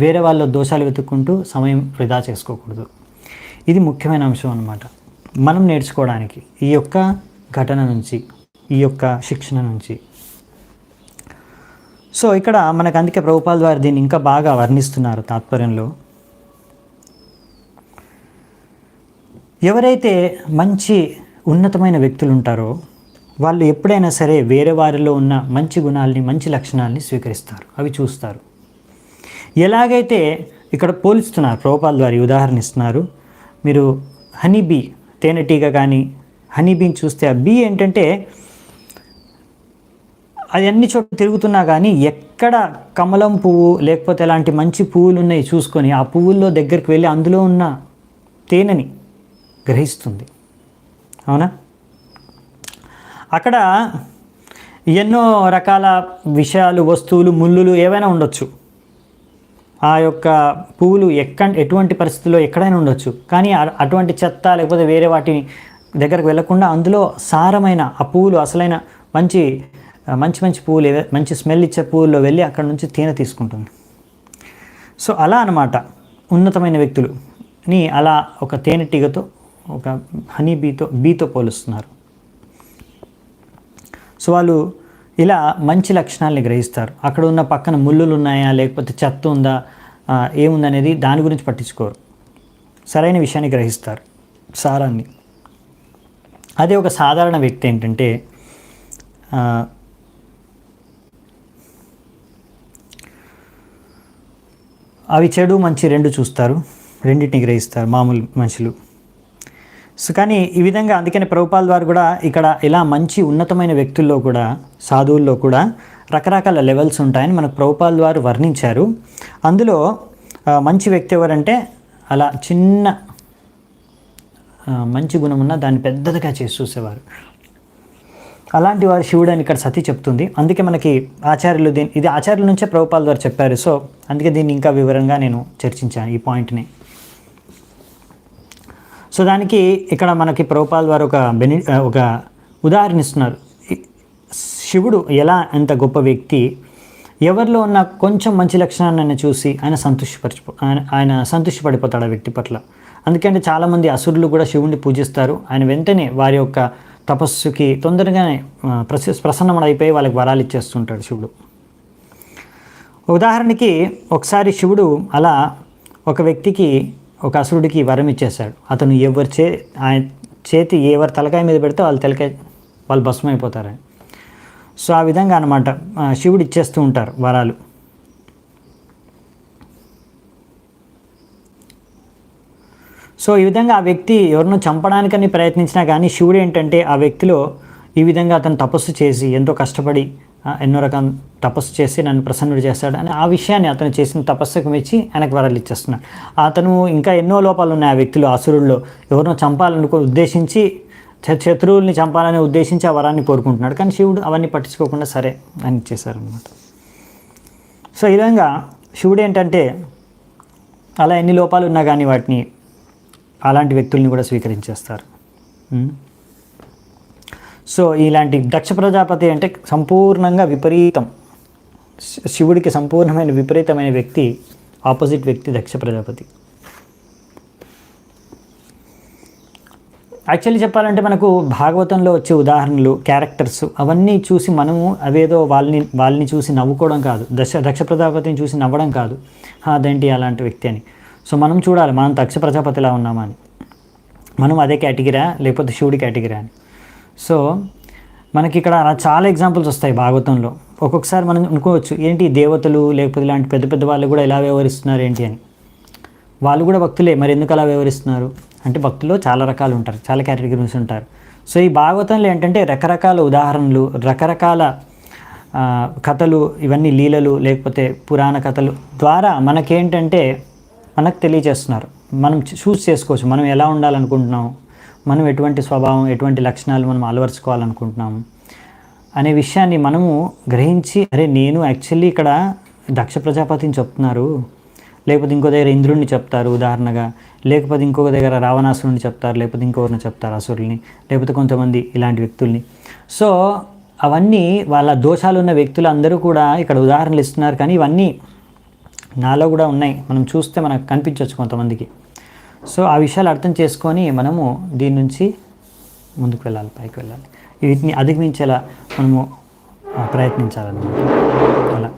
వేరే వాళ్ళ దోషాలు వెతుక్కుంటూ సమయం వృధా చేసుకోకూడదు. ఇది ముఖ్యమైన అంశం అన్నమాట మనం నేర్చుకోవడానికి ఈ యొక్క ఘటన నుంచి, ఈ యొక్క శిక్షణ నుంచి. సో ఇక్కడ మనకు అందుకే ప్రభుపాల్ వారు దీన్ని ఇంకా బాగా వర్ణిస్తున్నారు తాత్పర్యంలో. ఎవరైతే మంచి ఉన్నతమైన వ్యక్తులు ఉంటారో వాళ్ళు ఎప్పుడైనా సరే వేరే వారిలో ఉన్న మంచి గుణాలని, మంచి లక్షణాలని స్వీకరిస్తారు, అవి చూస్తారు. ఎలాగైతే ఇక్కడ పోల్చుతున్నారు ప్రభుపాల్ వారి ఉదాహరణ ఇస్తున్నారు. మీరు హనీబీ, తేనెటీగ కానీ హనీబీని చూస్తే ఆ బీ ఏంటంటే అది అన్ని చోట్ల తిరుగుతున్నా కానీ ఎక్కడ కమలం పువ్వు లేకపోతే ఎలాంటి మంచి పువ్వులు ఉన్నాయి చూసుకొని ఆ పువ్వుల్లో దగ్గరికి వెళ్ళి అందులో ఉన్న తేనెని గ్రహిస్తుంది. అవునా? అక్కడ ఎన్నో రకాల విషయాలు, వస్తువులు, ముళ్ళులు ఏవైనా ఉండొచ్చు, ఆ యొక్క పువ్వులు ఎటువంటి పరిస్థితుల్లో ఎక్కడైనా ఉండొచ్చు. కానీ అటువంటి చెత్త లేకపోతే వేరే వాటి దగ్గరకు వెళ్లకుండా అందులో సారమైన ఆ పువ్వులు, అసలైన మంచి మంచి పువ్వులు, మంచి స్మెల్ ఇచ్చే పువ్వుల్లో వెళ్ళి అక్కడ నుంచి తేనె తీసుకుంటుంది. సో అలా అన్నమాట ఉన్నతమైన వ్యక్తులుని అలా ఒక తేనెటీగతో, ఒక హనీ బీతో పోలుస్తున్నారు. సో వాళ్ళు ఇలా మంచి లక్షణాలని గ్రహిస్తారు. అక్కడ ఉన్న పక్కన ముళ్ళులు ఉన్నాయా లేకపోతే చెత్త ఉందా ఏముందనేది దాని గురించి పట్టించుకోరు, సరైన విషయాన్ని గ్రహిస్తారు, సారాన్ని. అదే ఒక సాధారణ వ్యక్తి ఏంటంటే అవి చెడు మంచి రెండు చూస్తారు, రెండింటిని గ్రహిస్తారు మామూలు మనుషులు. సో కానీ ఈ విధంగా అందుకని ప్రభుపాల్ వారు కూడా ఇక్కడ ఇలా మంచి ఉన్నతమైన వ్యక్తుల్లో కూడా, సాధువుల్లో కూడా రకరకాల లెవెల్స్ ఉంటాయని మనకు ప్రభుపాల్ వారు వర్ణించారు. అందులో మంచి వ్యక్తి ఎవరంటే అలా చిన్న మంచి గుణం ఉన్న దాన్ని పెద్దదిగా చేసి చూసేవారు. అలాంటి వారు శివుడు అని ఇక్కడ సతీ చెప్తుంది. అందుకే మనకి ఆచార్యులు ఇది ఆచార్యుల నుంచే ప్రభుపాల్ వారు చెప్పారు. సో అందుకే దీన్ని ఇంకా వివరంగా నేను చర్చించాను ఈ పాయింట్ని. సో దానికి ఇక్కడ మనకి ప్రభుపాల్ వారు ఒక ఉదాహరణ ఇస్తున్నారు. శివుడు ఎలా అంత గొప్ప వ్యక్తి, ఎవరిలో ఉన్న కొంచెం మంచి లక్షణాన్ని చూసి ఆయన సంతృష్టిపడిపోతాడు ఆ వ్యక్తి పట్ల. అందుకంటే చాలామంది అసురులు కూడా శివుడిని పూజిస్తారు. ఆయన వెంటనే వారి యొక్క తపస్సుకి తొందరగానే ప్రసన్నమైపోయి వాళ్ళకి వరాలు ఇచ్చేస్తుంటాడు శివుడు. ఉదాహరణకి ఒకసారి శివుడు అలా ఒక వ్యక్తికి, ఒక అసురుడికి వరం ఇచ్చేశాడు. అతను ఆయన చేతి ఎవరి తలకాయ మీద పెడితే వాళ్ళు భస్మం అయిపోతారని. సో ఆ విధంగా అనమాట శివుడు ఇచ్చేస్తూ ఉంటారు వరాలు. సో ఈ విధంగా ఆ వ్యక్తి ఎవరినో చంపడానికని ప్రయత్నించినా కానీ శివుడు ఏంటంటే ఆ వ్యక్తిలో ఈ విధంగా అతను తపస్సు చేసి ఎంతో కష్టపడి ఎన్నో రకం తపస్సు చేసి నన్ను ప్రసన్నుడు చేస్తాడు అని ఆ విషయాన్ని అతను చేసిన తపస్సుకు మెచ్చి ఆయనకు వరాలు ఇచ్చేస్తున్నాడు. అతను ఇంకా ఎన్నో లోపాలు ఉన్నాయి ఆ వ్యక్తిలో, అసురుల్లో ఎవరినో ఉద్దేశించి శత్రువుల్ని చంపాలని ఉద్దేశించి ఆ వరాన్ని కోరుకుంటున్నాడు. కానీ శివుడు అవన్నీ పట్టించుకోకుండా సరే అని ఇచ్చేశారనమాట. సో ఈ విధంగా శివుడు ఏంటంటే అలా ఎన్ని లోపాలు ఉన్నా కానీ వాటిని అలాంటి వ్యక్తుల్ని కూడా స్వీకరించేస్తారు. సో ఇలాంటి దక్ష ప్రజాపతి అంటే సంపూర్ణంగా విపరీతం, శివుడికి సంపూర్ణమైన విపరీతమైన వ్యక్తి, ఆపోజిట్ వ్యక్తి దక్ష ప్రజాపతి. యాక్చువల్లీ చెప్పాలంటే మనకు భాగవతంలో వచ్చే ఉదాహరణలు, క్యారెక్టర్స్ అవన్నీ చూసి మనము అవేదో వాళ్ళని చూసి నవ్వుకోవడం కాదు, దక్ష ప్రజాపతిని చూసి నవ్వడం కాదు, అదేంటి అలాంటి వ్యక్తి అని. సో మనం చూడాలి మనం దక్ష ప్రజాపతిలా ఉన్నామా అని, మనం అదే కేటగిరా లేకపోతే శివుడి కేటగిరా అని. సో మనకి ఇక్కడ చాలా ఎగ్జాంపుల్స్ వస్తాయి భాగవతంలో. ఒక్కొక్కసారి మనం అనుకోవచ్చు ఏంటి దేవతలు లేకపోతే ఇలాంటి పెద్ద పెద్ద వాళ్ళు కూడా ఇలా వ్యవహరిస్తున్నారు ఏంటి అని. వాళ్ళు కూడా భక్తులే, మరి ఎందుకు అలా వ్యవహరిస్తున్నారు అంటే భక్తుల్లో చాలా రకాలు ఉంటారు, చాలా కేటగిరీస్ ఉంటారు. సో ఈ భాగవతంలో ఏంటంటే రకరకాల ఉదాహరణలు, రకరకాల కథలు, ఇవన్నీ లీలలు లేకపోతే పురాణ కథలు ద్వారా మనకేంటంటే మనకు తెలియజేస్తున్నారు. మనం చూస్ చేసుకోవచ్చు మనం ఎలా ఉండాలనుకుంటున్నాము, మనం ఎటువంటి స్వభావం, ఎటువంటి లక్షణాలు మనం అలవరుచుకోవాలనుకుంటున్నాము అనే విషయాన్ని మనము గ్రహించి, అరే నేను యాక్చువల్లీ ఇక్కడ దక్ష ప్రజాపతిని చెప్తున్నారు, లేకపోతే ఇంకో దగ్గర ఇంద్రుడిని చెప్తారు ఉదాహరణగా, లేకపోతే ఇంకొక దగ్గర రావణాసురుని చెప్తారు, లేకపోతే ఇంకొకరిని చెప్తారు అసురుల్ని, లేకపోతే కొంతమంది ఇలాంటి వ్యక్తుల్ని. సో అవన్నీ వాళ్ళ దోషాలు ఉన్న వ్యక్తులు అందరూ కూడా ఇక్కడ ఉదాహరణలు ఇస్తున్నారు. కానీ ఇవన్నీ నాలో కూడా ఉన్నాయి, మనం చూస్తే మనకు కనిపించవచ్చు కొంతమందికి. సో ఆ విషయాలు అర్థం చేసుకొని మనము దీని నుంచి ముందుకు వెళ్ళాలి, పైకి వెళ్ళాలి, వీటిని అధిగమించేలా మనము ప్రయత్నించాలన్నమాట అలా.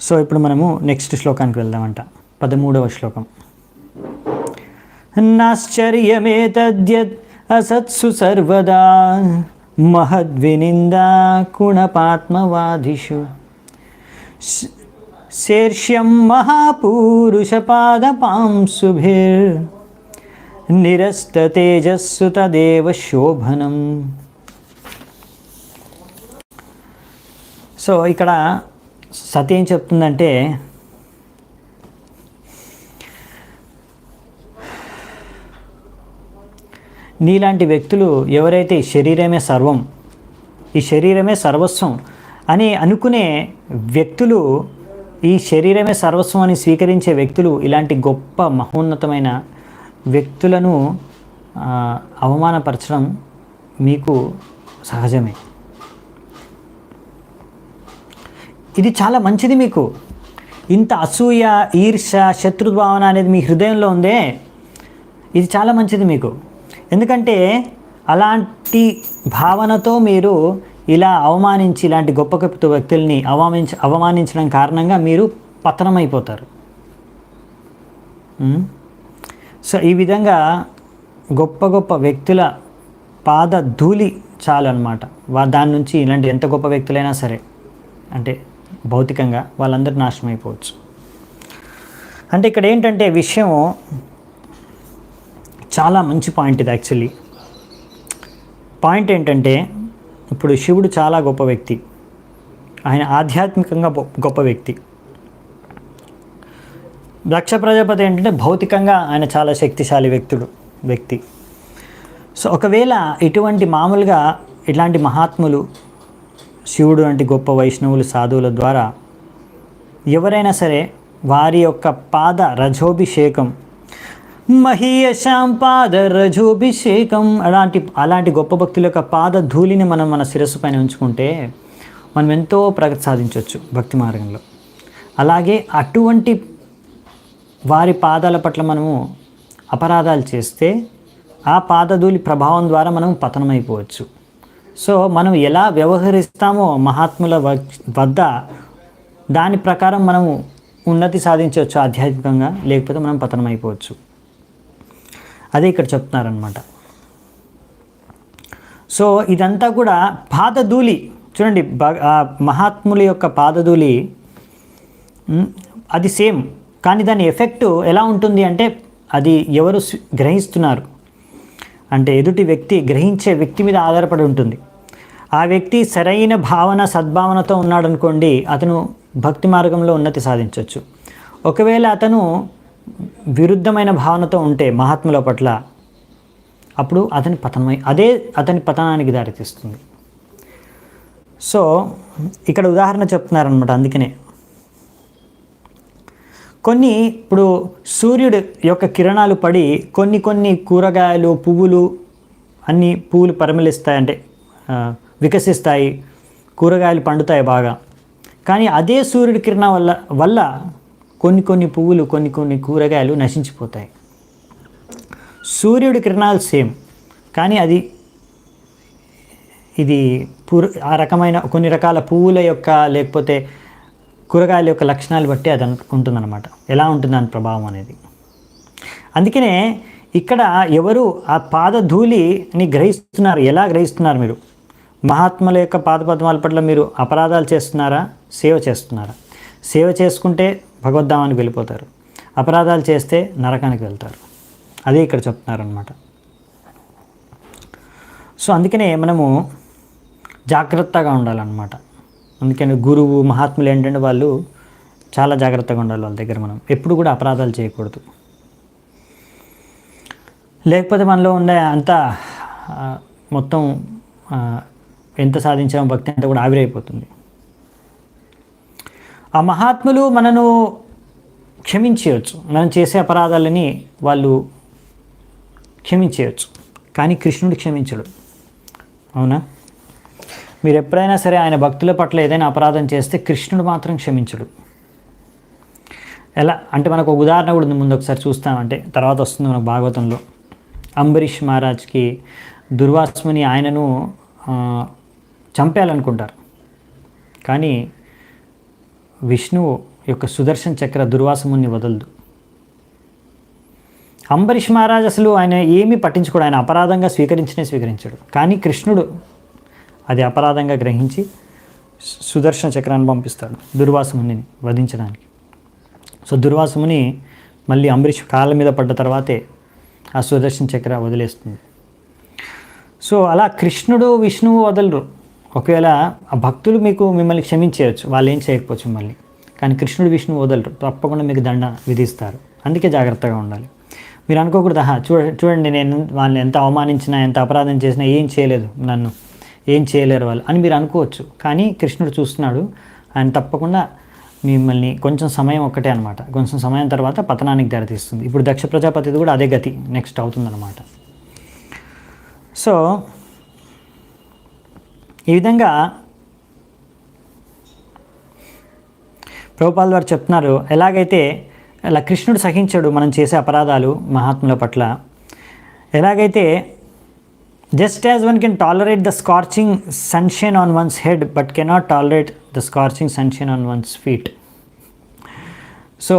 సో ఇప్పుడు మనము నెక్స్ట్ శ్లోకానికి వెళ్దామంట, 13వ శ్లోకం. నాశ్చర్యమేతద్యద్ అసత్సు సర్వదా మహద్వినిందా కుణపాత్మవాదిషు శీర్ష్యం మహాపూరుషపాదపాంసుభిర్ నిరస్తతేజస్సు తదేవ శోభనం. సో ఇక్కడ సతి ఏం చెప్తుందంటే నీలాంటి వ్యక్తులు ఎవరైతే శరీరమే సర్వం, ఈ శరీరమే సర్వస్వం అని అనుకునే వ్యక్తులు, ఈ శరీరమే సర్వస్వం అని స్వీకరించే వ్యక్తులు, ఇలాంటి గొప్ప మహోన్నతమైన వ్యక్తులను అవమానపరచడం మీకు సహజమే. ఇది చాలా మంచిది. మీకు ఇంత అసూయ, ఈర్ష, శత్రుభావన అనేది మీ హృదయంలో ఉందే, ఇది చాలా మంచిది మీకు. ఎందుకంటే అలాంటి భావనతో మీరు ఇలా అవమానించి, ఇలాంటి గొప్ప గొప్ప వ్యక్తుల్ని అవమానించడం కారణంగా మీరు పతనమైపోతారు. సో ఈ విధంగా గొప్ప గొప్ప వ్యక్తుల పాద ధూళి చాలు అన్నమాట. దాని నుంచి ఇలాంటి ఎంత గొప్ప వ్యక్తులైనా సరే అంటే భౌతికంగా వాళ్ళందరూ నాశనం అయిపోవచ్చు. అంటే ఇక్కడ ఏంటంటే విషయం చాలా మంచి పాయింట్ ఇది. యాక్చువల్లీ పాయింట్ ఏంటంటే ఇప్పుడు శివుడు చాలా గొప్ప వ్యక్తి, ఆయన ఆధ్యాత్మికంగా గొప్ప వ్యక్తి. దక్ష ప్రజాపతి ఏంటంటే భౌతికంగా ఆయన చాలా శక్తిశాలి వ్యక్తి. సో ఒకవేళ మామూలుగా ఇట్లాంటి మహాత్ములు, శివుడు వంటి గొప్ప వైష్ణవులు, సాధువుల ద్వారా ఎవరైనా సరే వారి యొక్క పాద రజోభిషేకం, మహీయశాం పాద రజోభిషేకం, అలాంటి గొప్ప భక్తుల యొక్క పాద ధూళిని మనం మన శిరస్సు పైన ఉంచుకుంటే మనం ఎంతో ప్రగతి సాధించవచ్చు భక్తి మార్గంలో. అలాగే అటువంటి వారి పాదాల పట్ల మనము అపరాధాలు చేస్తే ఆ పాదధూళి ప్రభావం ద్వారా మనం పతనమైపోవచ్చు. సో మనం ఎలా వ్యవహరిస్తామో మహాత్ముల వద్ద దాని ప్రకారం మనము ఉన్నతి సాధించవచ్చు ఆధ్యాత్మికంగా, లేకపోతే మనం పతనం అయిపోవచ్చు. అదే ఇక్కడ చెప్తున్నారనమాట. సో ఇదంతా కూడా పాదధూళి చూడండి, మహాత్ముల యొక్క పాదధూళి అది సేమ్, కానీ దాని ఎఫెక్ట్ ఎలా ఉంటుంది అంటే అది ఎవరు గ్రహిస్తున్నారు అంటే ఎదుటి వ్యక్తి, గ్రహించే వ్యక్తి మీద ఆధారపడి ఉంటుంది. ఆ వ్యక్తి సరైన భావన సద్భావనతో ఉన్నాడనుకోండి, అతను భక్తి మార్గంలో ఉన్నతి సాధించవచ్చు. ఒకవేళ అతను విరుద్ధమైన భావనతో ఉంటే మహాత్ముల పట్ల, అప్పుడు అదే అతని పతనానికి దారితీస్తుంది. సో ఇక్కడ ఉదాహరణ చెప్తున్నారనమాట. అందుకనే ఇప్పుడు సూర్యుడు యొక్క కిరణాలు పడి కొన్ని కూరగాయలు, పువ్వులు, అన్ని పువ్వులు పరిమళిస్తాయి, అంటే వికసిస్తాయి, కూరగాయలు పండుతాయి బాగా. కానీ అదే సూర్యుడి కిరణాల వల్ల కొన్ని పువ్వులు, కొన్ని కూరగాయలు నశించిపోతాయి. సూర్యుడి కిరణాలు సేమ్, కానీ ఇది ఆ రకమైన కొన్ని రకాల పువ్వుల యొక్క లేకపోతే కూరగాయల యొక్క లక్షణాలు బట్టి అది ఉంటుందన్నమాట, ఎలా ఉంటుంది దాని ప్రభావం అనేది. అందుకనే ఇక్కడ ఎవరు ఆ పాదధూళిని గ్రహిస్తున్నారు, ఎలా గ్రహిస్తున్నారు మీరు? మహాత్ముల యొక్క పాదపద్మాల పట్ల మీరు అపరాధాలు చేస్తున్నారా, సేవ చేస్తున్నారా? సేవ చేసుకుంటే భగవద్ధామానికి వెళ్ళిపోతారు, అపరాధాలు చేస్తే నరకానికి వెళ్తారు. అదే ఇక్కడ చెప్తున్నారనమాట. సో అందుకనే మనము జాగ్రత్తగా ఉండాలన్నమాట. అందుకని గురువు, మహాత్ములు ఏంటంటే వాళ్ళు చాలా జాగ్రత్తగా ఉండాలి. వాళ్ళ దగ్గర మనం ఎప్పుడు కూడా అపరాధాలు చేయకూడదు. లేకపోతే మనలో ఉండే అంతా మొత్తం ఎంత సాధించామో భక్తి అంతా కూడా ఆవిరైపోతుంది. ఆ మహాత్ములు మనను క్షమించవచ్చు, మనం చేసే అపరాధాలని వాళ్ళు క్షమించవచ్చు, కానీ కృష్ణుడు క్షమించడు. అవునా? మీరు ఎప్పుడైనా సరే ఆయన భక్తుల పట్ల ఏదైనా అపరాధం చేస్తే కృష్ణుడు మాత్రం క్షమించడు. ఎలా అంటే మనకు ఒక ఉదాహరణ కూడా ముందు ఒకసారి చూస్తామంటే తర్వాత వస్తుంది మనకు భాగవతంలో. అంబరీష్ మహారాజ్కి దుర్వాసుని ఆయనను చంపేయాలనుకుంటారు, కానీ విష్ణువు యొక్క సుదర్శన చక్ర దుర్వాసముని వదలదు. అంబరీష్ మహారాజ్ అసలు ఆయన ఏమీ పట్టించుకోడు, ఆయన అపరాధంగా స్వీకరించాడు. కానీ కృష్ణుడు అది అపరాధంగా గ్రహించి సుదర్శన చక్రాన్ని పంపిస్తాడు దుర్వాసముని వధించడానికి. సో దుర్వాసముని మళ్ళీ అంబరీష్ కాళ్ళ మీద పడ్డ తర్వాతే ఆ సుదర్శన చక్ర వదిలేస్తుంది. సో అలా కృష్ణుడు, విష్ణువు వదలరు. ఒకవేళ ఆ భక్తులు మిమ్మల్ని క్షమించేయచ్చు, వాళ్ళు ఏం చేయకపోవచ్చు మిమ్మల్ని, కానీ కృష్ణుడు, విష్ణువు వదలరు, తప్పకుండా మీకు దండ విధిస్తారు. అందుకే జాగ్రత్తగా ఉండాలి. మీరు అనుకోకూడదు, చూడండి నేను వాళ్ళని ఎంత అవమానించినా, ఎంత అపరాధం చేసినా ఏం చేయలేదు, నన్ను ఏం చేయలేరు వాళ్ళు అని మీరు అనుకోవచ్చు. కానీ కృష్ణుడు చూస్తున్నాడు, ఆయన తప్పకుండా మిమ్మల్ని కొంచెం సమయం ఒక్కటే అనమాట, కొంచెం సమయం తర్వాత పతనానికి దారితీస్తుంది. ఇప్పుడు దక్ష ప్రజాపతిది కూడా అదే గతి నెక్స్ట్ అవుతుందన్నమాట. సో ఈ విధంగా ప్రభుపాల్ వారు చెప్తున్నారు, ఎలాగైతే అలా కృష్ణుడు సహించాడు మనం చేసే అపరాధాలు మహాత్ముల పట్ల. ఎలాగైతే just as one can tolerate the scorching sunshine on once head but cannot tolerate the scorching sunshine on once feet. So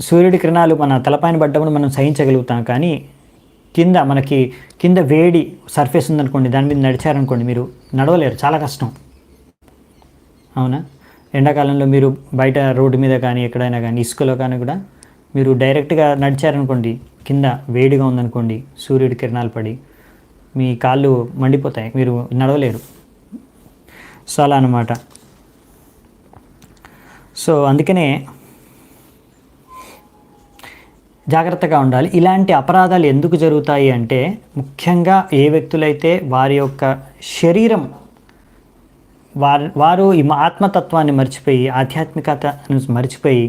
సూర్యుడి కిరణాలు మన తలపైన పడ్డప్పుడు మనం సహించగలుగుతాం, కానీ మనకి కింద వేడి సర్ఫేస్ ఉందనుకోండి, దాని మీద నడిచారనుకోండి, మీరు నడవలేరు, చాలా కష్టం. అవునా? ఎండాకాలంలో మీరు బయట రోడ్డు మీద కానీ ఎక్కడైనా కానీ ఇసుకలో కానీ కూడా మీరు డైరెక్ట్గా నడిచారనుకోండి, కింద వేడిగా ఉందనుకోండి, సూర్యుడి కిరణాలు పడి మీ కాళ్ళు మండిపోతాయి, మీరు నడవలేరు. సో అలా అన్నమాట. సో అందుకనే జాగ్రత్తగా ఉండాలి. ఇలాంటి అపరాధాలు ఎందుకు జరుగుతాయి అంటే, ముఖ్యంగా ఏ వ్యక్తులైతే వారి యొక్క శరీరం వారు ఈ ఆత్మతత్వాన్ని మర్చిపోయి, ఆధ్యాత్మికతను మర్చిపోయి,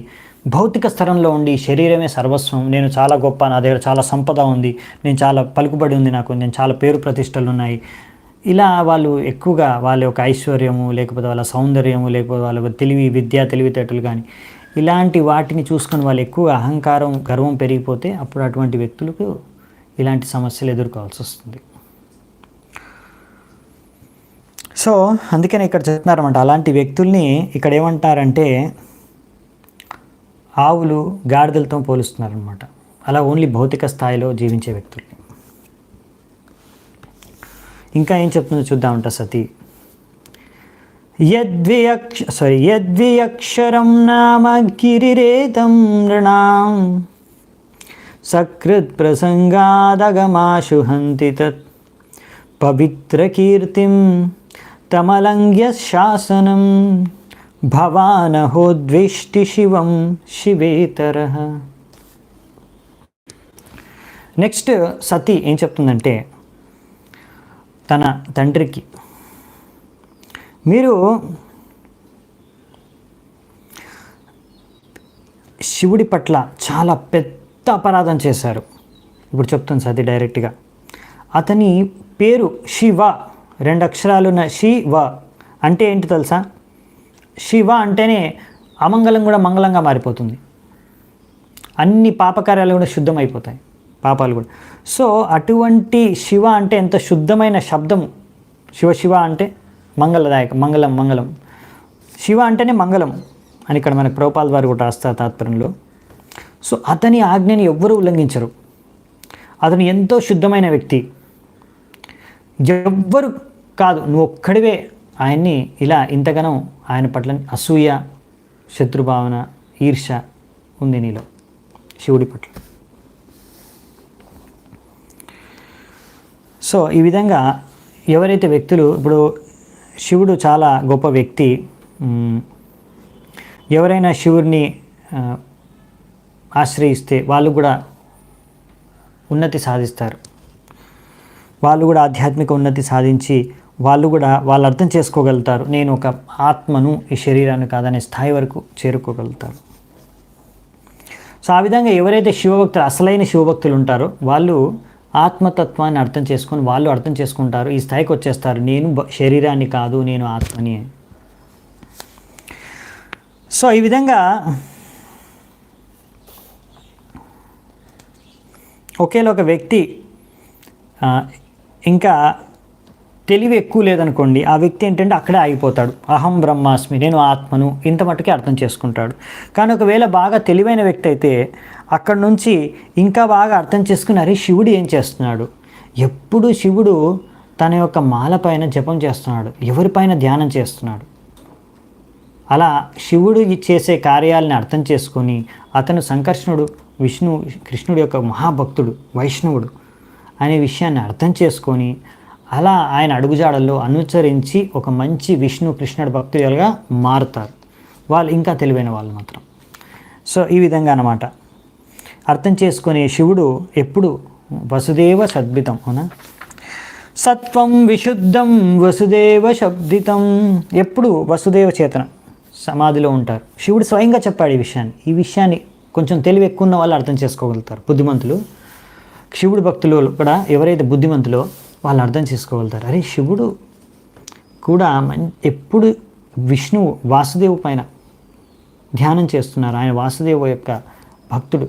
భౌతిక స్థలంలో ఉండి శరీరమే సర్వస్వం, నేను చాలా గొప్ప, నా దగ్గర చాలా సంపద ఉంది, నేను చాలా పలుకుబడి ఉంది, నేను చాలా పేరు ప్రతిష్టలు ఉన్నాయి, ఇలా వాళ్ళు ఎక్కువగా వాళ్ళ యొక్క ఐశ్వర్యము, లేకపోతే వాళ్ళ సౌందర్యము, లేకపోతే వాళ్ళ తెలివితేటలు కానీ ఇలాంటి వాటిని చూసుకొని వాళ్ళు ఎక్కువ అహంకారం, గర్వం పెరిగిపోతే అప్పుడు అటువంటి వ్యక్తులకు ఇలాంటి సమస్యలు ఎదుర్కోవాల్సి వస్తుంది. సో అందుకని ఇక్కడ చెప్తున్నారన్నమాట. అలాంటి వ్యక్తుల్ని ఇక్కడ ఏమంటారంటే ఆవులు గాడిదలతో పోలుస్తున్నారనమాట. అలా ఓన్లీ భౌతిక స్థాయిలో జీవించే వ్యక్తుల్ని. ఇంకా ఏం చెప్తుందో చూద్దామంట సతి. యద్వియక్షరం నామ గిరిరేతం నృణాం సకృత్ ప్రసంగాదగమాశు హంతి తత్ పవిత్రకీర్తిం తమలంగ్య శాసనం భవానహోద్వేష్టి శివం శివేతరః. నెక్స్ట్ సతి ఏం చెప్తుందంటే తన తండ్రికి, మీరు శివుడి పట్ల చాలా పెద్ద అపరాధం చేశారు. ఇప్పుడు చెప్తుంది సతి డైరెక్ట్గా. అతని పేరు శివ, 2 అక్షరాలున్న శివ అంటే ఏంటి తెలుసా? శివ అంటేనే అమంగళం కూడా మంగళంగా మారిపోతుంది. అన్ని పాపకార్యాలు కూడా శుద్ధమైపోతాయి, పాపాలు కూడా. సో అటువంటి శివ అంటే ఎంత శుద్ధమైన శబ్దము. శివ శివ అంటే మంగళదాయక, మంగళం మంగళం. శివ అంటేనే మంగళం అని ఇక్కడ మనకు ప్రభుపాల్ వారు కూడా రాస్తారు తాత్పర్యంలో. సో అతని ఆజ్ఞని ఎవ్వరూ ఉల్లంఘించరు. అతను ఎంతో శుద్ధమైన వ్యక్తి. ఎవ్వరు కాదు, నువ్వు ఒక్కడివే ఆయన్ని ఇలా ఇంతగానో ఆయన పట్ల అసూయ, శత్రుభావన, ఈర్ష ఉంది నీలో శివుడి పట్ల. సో ఈ విధంగా ఎవరైతే వ్యక్తులు, ఇప్పుడు శివుడు చాలా గొప్ప వ్యక్తి. ఎవరైనా శివుడిని ఆశ్రయిస్తే వాళ్ళు కూడా ఉన్నతి సాధిస్తారు. వాళ్ళు కూడా ఆధ్యాత్మిక ఉన్నతి సాధించి వాళ్ళు అర్థం చేసుకోగలుగుతారు, నేను ఒక ఆత్మను, ఈ శరీరాన్ని కాదనే స్థాయి వరకు చేరుకోగలుగుతారు. సో ఆ విధంగా ఎవరైతే శివభక్తులు, అసలైన శివభక్తులు ఉంటారో వాళ్ళు ఆత్మతత్వాన్ని అర్థం చేసుకొని వాళ్ళు అర్థం చేసుకుంటారు, ఈ స్థాయికి వచ్చేస్తారు, నేను శరీరాన్ని కాదు, నేను ఆత్మని. సో ఈ విధంగా ఒకేలా ఒక వ్యక్తి ఇంకా తెలివి ఎక్కువ లేదనుకోండి, ఆ వ్యక్తి ఏంటంటే అక్కడే ఆగిపోతాడు. అహం బ్రహ్మాస్మి, నేను ఆత్మను, ఇంత మట్టుకే అర్థం చేసుకుంటాడు. కానీ ఒకవేళ బాగా తెలివైన వ్యక్తి అయితే అక్కడ నుంచి ఇంకా బాగా అర్థం చేసుకుని, అరే శివుడు ఏం చేస్తున్నాడు, ఎప్పుడు శివుడు తన యొక్క మాల పైన జపం చేస్తున్నాడు, ఎవరిపైన ధ్యానం చేస్తున్నాడు. అలా శివుడు చేసే కార్యాలని అర్థం చేసుకొని అతను సంకర్షణుడు, విష్ణు కృష్ణుడి యొక్క మహాభక్తుడు, వైష్ణవుడు అనే విషయాన్ని అర్థం చేసుకొని అలా ఆయన అడుగుజాడల్లో అనుసరించి ఒక మంచి విష్ణు కృష్ణుడి భక్తులుగా మారుతారు. వాళ్ళు ఇంకా తెలివైన వాళ్ళు మాత్రం. సో ఈ విధంగా అన్నమాట అర్థం చేసుకునే శివుడు ఎప్పుడు వసుదేవ సద్భితం, అవునా, సత్వం విశుద్ధం వసుదేవ శబ్దితం, ఎప్పుడు వసుదేవ చేతన సమాధిలో ఉంటారు. శివుడు స్వయంగా చెప్పాడు ఈ విషయాన్ని కొంచెం తెలివి ఎక్కువ ఉన్న వాళ్ళు అర్థం చేసుకోగలుగుతారు, బుద్ధిమంతులు. శివుడు భక్తులు కూడా ఎవరైతే బుద్ధిమంతులో వాళ్ళు అర్థం చేసుకోగలుగుతారు, అరే శివుడు కూడా ఎప్పుడు విష్ణువు వాసుదేవు పైన ధ్యానం చేస్తున్నారు, ఆయన వాసుదేవు యొక్క భక్తుడు.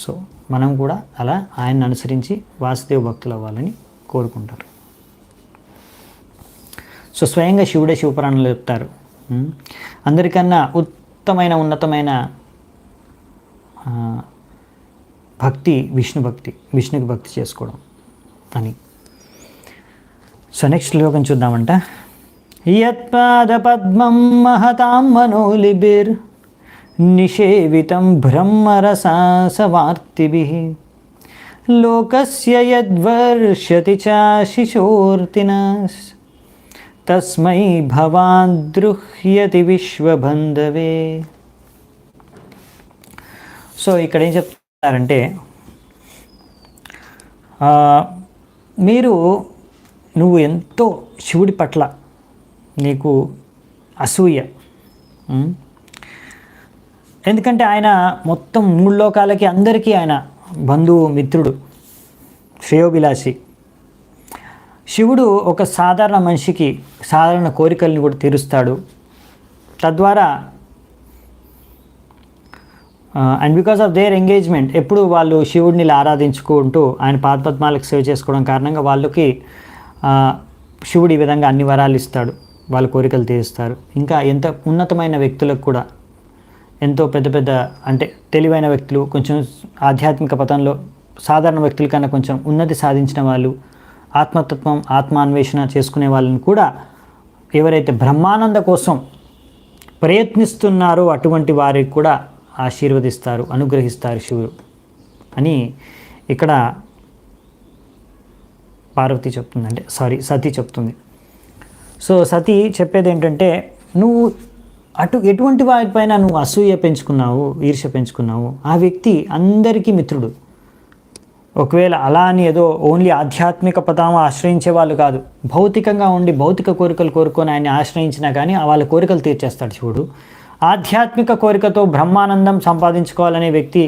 సో మనం కూడా అలా ఆయన్ని అనుసరించి వాసుదేవ భక్తులు అవ్వాలని కోరుకుంటారు. సో స్వయంగా శివుడే శివపురాణంలో చెప్తారు, అందరికన్నా ఉన్నతమైన భక్తి విష్ణు భక్తి, విష్ణుకి భక్తి చేసుకోవడం అని. సో నెక్స్ట్ శ్లోకం చూద్దామంట. యత్పాద పద్మం మహతాం మనోలిభిర్ నిషేవితం బ్రహ్మరసాసవార్తిభిః లోకస్య యద్వర్షతి చాశిశోర్తినస్ తస్మై భవాన్ ద్రుహ్యతి విశ్వబంధవే. సో ఇక్కడ ఏం చెప్తారంటే, నువ్వు ఎంతో శివుడి పట్ల నీకు అసూయ, ఎందుకంటే ఆయన మొత్తం 3 లోకాలకి అందరికీ ఆయన బంధువు, మిత్రుడు, శ్రేయోభిలాషి. శివుడు ఒక సాధారణ మనిషికి సాధారణ కోరికల్ని కూడా తీరుస్తాడు. తద్వారా and because of their engagement ఎప్పుడు వాళ్ళు శివుడిని ఆరాధించుకుంటూ ఆయన పాదపద్మాలకు సేవ చేసుకోవడం కారణంగా వాళ్ళకి శివుడు ఈ విధంగా అన్ని వరాలు ఇస్తాడు. వాళ్ళ కోరికలు తీరుస్తారు. ఇంకా ఎంత ఉన్నతమైన వ్యక్తులకు కూడా, ఎంతో పెద్ద పెద్ద అంటే తెలివైన వ్యక్తులు, కొంచెం ఆధ్యాత్మిక పథంలో సాధారణ వ్యక్తుల కన్నా కొంచెం ఉన్నతి సాధించిన వాళ్ళు, ఆత్మతత్వం ఆత్మాన్వేషణ చేసుకునే వాళ్ళని కూడా ఎవరైతే బ్రహ్మానంద కోసం ప్రయత్నిస్తున్నారో అటువంటి వారికి కూడా ఆశీర్వదిస్తారు, అనుగ్రహిస్తారు శివుడు అని ఇక్కడ పార్వతి చెప్తుంది, అంటే సతీ చెప్తుంది. సో సతీ చెప్పేది ఏంటంటే, నువ్వు ఎటువంటి వారిపైన నువ్వు అసూయ పెంచుకున్నావు, ఈర్ష్య పెంచుకున్నావు, ఆ వ్యక్తి అందరికీ మిత్రుడు. ఒకవేళ అలా అని ఏదో ఓన్లీ ఆధ్యాత్మిక పదాము ఆశ్రయించే వాళ్ళు కాదు, భౌతికంగా ఉండి భౌతిక కోరికలు కోరుకొని ఆయన్ని ఆశ్రయించినా కానీ వాళ్ళ కోరికలు తీర్చేస్తాడు శివుడు. ఆధ్యాత్మిక కోరికతో బ్రహ్మానందం సంపాదించుకోవాలనే వ్యక్తి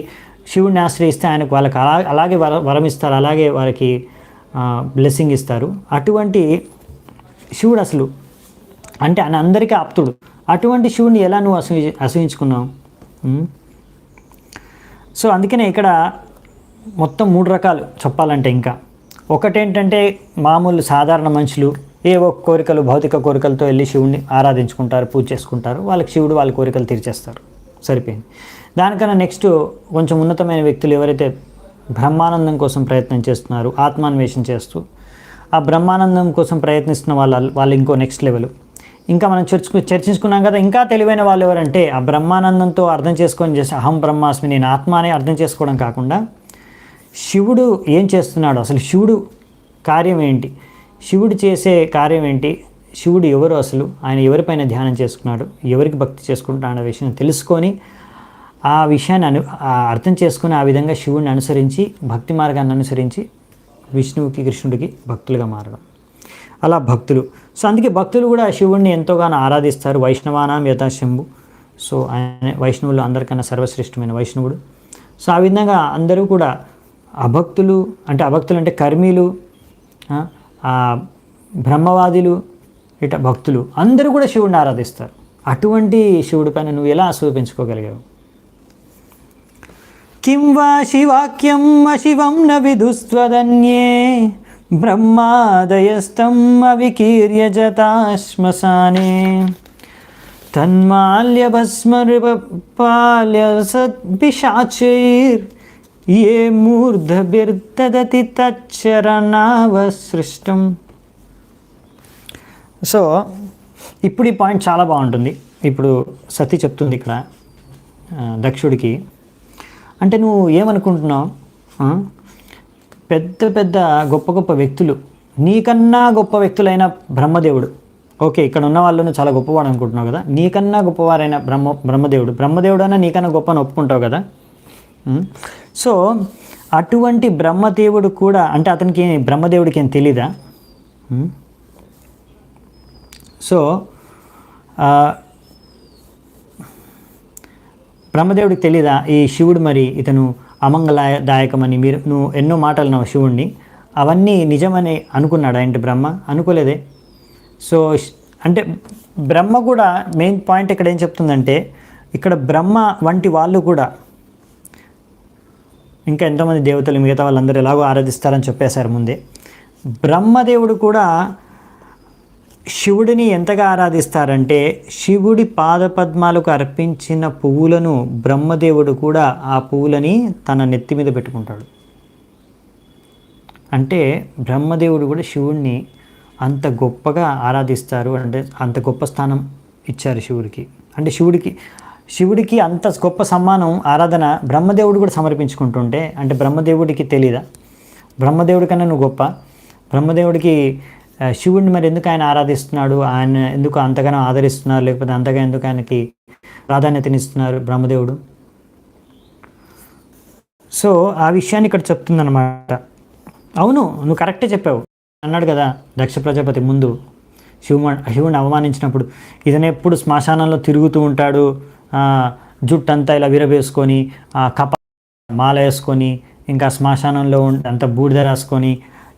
శివుడిని ఆశ్రయిస్తే ఆయనకు వాళ్ళకి అలాగే వరం ఇస్తారు, అలాగే వారికి బ్లెస్సింగ్ ఇస్తారు. అటువంటి శివుడు అసలు అంటే ఆయన అందరికీ ఆప్తుడు. అటువంటి శివుడిని ఎలా నువ్వు అసూయించుకున్నావు? సో అందుకనే ఇక్కడ మొత్తం 3 రకాలు చెప్పాలంటే. ఇంకా ఒకటేంటంటే మామూలు సాధారణ మనుషులు ఏవో కోరికలు, భౌతిక కోరికలతో వెళ్ళి శివుడిని ఆరాధించుకుంటారు, పూజ చేసుకుంటారు, వాళ్ళకి శివుడు వాళ్ళ కోరికలు తీర్చేస్తారు, సరిపోయింది. దానికన్నా నెక్స్ట్ కొంచెం ఉన్నతమైన వ్యక్తులు ఎవరైతే బ్రహ్మానందం కోసం ప్రయత్నం చేస్తున్నారు, ఆత్మాన్వేషణ చేస్తూ ఆ బ్రహ్మానందం కోసం ప్రయత్నిస్తున్న వాళ్ళు ఇంకో నెక్స్ట్ లెవెల్. ఇంకా మనం చర్చించుకున్నాం కదా, ఇంకా తెలివైన వాళ్ళు ఎవరంటే ఆ బ్రహ్మానందంతో అర్థం చేసుకొని చేసి అహం బ్రహ్మాస్మి, నేను ఆత్మ అని అర్థం చేసుకోవడం కాకుండా శివుడు ఏం చేస్తున్నాడు, అసలు శివుడు కార్యం ఏంటి, శివుడు చేసే కార్యం ఏంటి, శివుడు ఎవరు, అసలు ఆయన ఎవరిపైన ధ్యానం చేసుకున్నాడు, ఎవరికి భక్తి చేసుకుంటున్నాడు అనే విషయం తెలుసుకొని ఆ విషయాన్ని అర్థం చేసుకుని ఆ విధంగా శివుడిని అనుసరించి భక్తి మార్గాన్ని అనుసరించి విష్ణువుకి కృష్ణుడికి భక్తులుగా మారడం, అలా భక్తులు. సో అందుకే భక్తులు కూడా శివుడిని ఎంతోగానో ఆరాధిస్తారు. వైష్ణవానాం యథాశంభు. సో ఆయన వైష్ణవులు అందరికన్నా సర్వశ్రేష్టమైన వైష్ణవుడు. సో ఆ విధంగా అందరూ కూడా అభక్తులు అంటే కర్మీలు, బ్రహ్మవాదులు, ఇట భక్తులు అందరూ కూడా శివుడిని ఆరాధిస్తారు. అటువంటి శివుడి పైన నువ్వు ఎలా అసూయ పెంచుకోగలిగావు? కిం వా శివాక్యం అశివం న విదుస్త్వదన్యే బ్రహ్మాదయస్తం అవికీర్య జతాశ్మశానే తన్మాల్యభస్మృపాల్య సద్భిషాచైర్ ఏ మూర్ధభిర్దదతి తచ్చరణావసృష్టం. సో ఇప్పుడు ఈ పాయింట్ చాలా బాగుంటుంది. ఇప్పుడు సతీ చెప్తుంది ఇక్కడ దక్షుడికి, అంటే నువ్వు ఏమనుకుంటున్నావు, పెద్ద పెద్ద గొప్ప గొప్ప వ్యక్తులు, నీకన్నా గొప్ప వ్యక్తులైన బ్రహ్మదేవుడు, ఓకే ఇక్కడ ఉన్న వాళ్ళను చాలా గొప్పవాడు అనుకుంటున్నావు కదా, నీకన్నా గొప్పవారైన బ్రహ్మదేవుడు అన్నా నీకన్నా గొప్ప అని ఒప్పుకుంటావు కదా. సో అటువంటి బ్రహ్మదేవుడు కూడా, అంటే అతనికి బ్రహ్మదేవుడికి ఏం తెలీదా? సో బ్రహ్మదేవుడికి తెలీదా ఈ శివుడు మరి ఇతను అమంగళదాయకమని? నువ్వు ఎన్నో మాటలు నావు శివుడిని, అవన్నీ నిజమని అనుకున్నాడా ఏంటి బ్రహ్మ? అనుకోలేదే. సో అంటే బ్రహ్మ కూడా మెయిన్ పాయింట్ ఇక్కడ ఏం చెప్తుందంటే, ఇక్కడ బ్రహ్మ వంటి వాళ్ళు కూడా ఇంకా ఎంతోమంది దేవతలు మిగతా వాళ్ళందరూ ఎలాగో ఆరాధిస్తారని చెప్పేశారు ముందే. బ్రహ్మదేవుడు కూడా శివుడిని ఎంతగా ఆరాధిస్తారంటే, శివుడి పాదపద్మాలకు అర్పించిన పువ్వులను బ్రహ్మదేవుడు కూడా ఆ పువ్వులని తన నెత్తి మీద పెట్టుకుంటాడు. అంటే బ్రహ్మదేవుడు కూడా శివుడిని అంత గొప్పగా ఆరాధిస్తారు, అంటే అంత గొప్ప స్థానం ఇచ్చారు శివుడికి. అంటే శివుడికి అంత గొప్ప సమ్మానం ఆరాధన బ్రహ్మదేవుడు కూడా సమర్పించుకుంటుంటే, అంటే బ్రహ్మదేవుడికి తెలీదా? బ్రహ్మదేవుడి కన్నా నువ్వు గొప్ప. బ్రహ్మదేవుడికి శివుడిని మరి ఎందుకు ఆయన ఆరాధిస్తున్నాడు, ఆయన ఎందుకు అంతగానో ఆదరిస్తున్నారు, లేకపోతే అంతగా ఎందుకు ఆయనకి ప్రాధాన్యతనిస్తున్నారు బ్రహ్మదేవుడు? సో ఆ విషయాన్ని ఇక్కడ చెప్తుందన్నమాట. అవును, నువ్వు కరెక్టే చెప్పావు అన్నాడు కదా దక్ష ప్రజాపతి ముందు శివుడిని అవమానించినప్పుడు. ఇతను ఎప్పుడు శ్మశానంలో తిరుగుతూ ఉంటాడు, జుట్టంతా ఇలా విరవేసుకొని, కప మాల వేసుకొని, ఇంకా శ్మశానంలో అంత బూడిద రాసుకొని,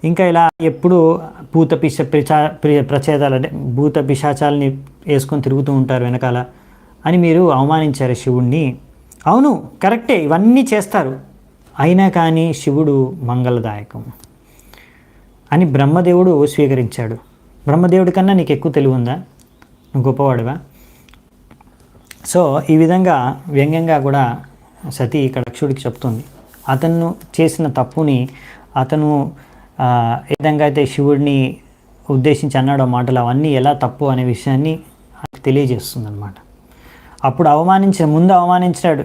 ఇంకా ఇలా ఎప్పుడు ప్రచేతాలు అంటే భూత పిశాచాలని వేసుకొని తిరుగుతూ ఉంటారు వెనకాల అని మీరు అవమానించారు శివుణ్ణి. అవును కరెక్టే, ఇవన్నీ చేస్తారు, అయినా కానీ శివుడు మంగళదాయకం అని బ్రహ్మదేవుడు స్వీకరించాడు. బ్రహ్మదేవుడి కన్నా నీకు ఎక్కువ తెలివి ఉందా? నువ్వు గొప్పవాడివా. సో ఈ విధంగా వ్యంగ్యంగా కూడా సతీ ఇక్కడ దక్షుడికి చెప్తుంది. అతను చేసిన తప్పుని అతను ఏ విధంగా అయితే శివుడిని ఉద్దేశించి అన్నాడో మాటలు అవన్నీ ఎలా తప్పు అనే విషయాన్ని తెలియజేస్తుంది అనమాట. అప్పుడు ముందు అవమానించాడు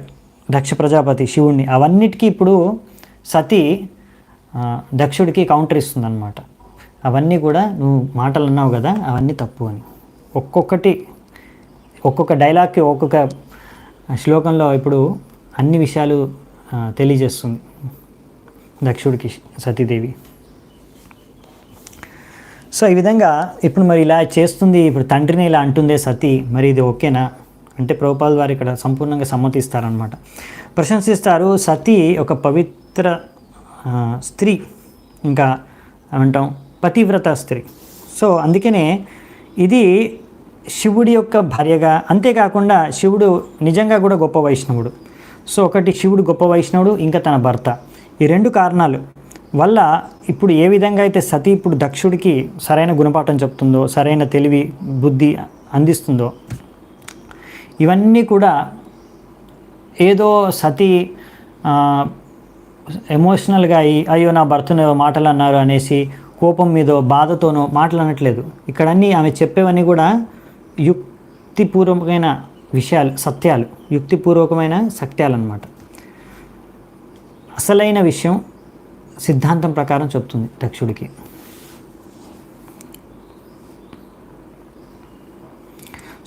దక్ష ప్రజాపతి శివుడిని. అవన్నిటికీ ఇప్పుడు సతీ దక్షుడికి కౌంటర్ ఇస్తుంది అనమాట. అవన్నీ కూడా నువ్వు మాటలు అన్నావు కదా, అవన్నీ తప్పు అని ఒక్కొక్క డైలాగ్కి ఒక్కొక్క శ్లోకంలో ఇప్పుడు అన్ని విషయాలు తెలియజేస్తుంది దక్షుడికి సతీదేవి. సో ఈ విధంగా ఇప్పుడు మరి ఇలా చేస్తుంది, ఇప్పుడు తండ్రిని ఇలా అంటుందే సతీ, మరి ఇది ఓకేనా అంటే ప్రభుపాల్ వారు ఇక్కడ సంపూర్ణంగా సమ్మతిస్తారనమాట, ప్రశంసిస్తారు. సతీ ఒక పవిత్ర స్త్రీ, ఇంకా ఏమంటాం పతివ్రత స్త్రీ. సో అందుకనే ఇది శివుడి యొక్క భార్యగా, అంతేకాకుండా శివుడు నిజంగా కూడా గొప్ప వైష్ణవుడు. సో ఒకటి శివుడు గొప్ప వైష్ణవుడు, ఇంకా తన భర్త, ఈ రెండు కారణాలు వల్ల ఇప్పుడు ఏ విధంగా అయితే సతీ ఇప్పుడు దక్షుడికి సరైన గుణపాఠం చెప్తుందో, సరైన తెలివి బుద్ధి అందిస్తుందో, ఇవన్నీ కూడా ఏదో సతీ ఎమోషనల్గా అయ్యో నా భర్తను మాటలు అన్నారు అనేసి కోపం మీదో బాధతోనో మాటలు అనట్లేదు. ఇక్కడ అన్నీ ఆమె చెప్పేవన్నీ కూడా యుక్తిపూర్వకమైన విషయాలు, సత్యాలు, యుక్తిపూర్వకమైన సత్యాలు అన్నమాట. అసలైన విషయం సిద్ధాంతం ప్రకారం చెప్తుంది దక్షుడికి.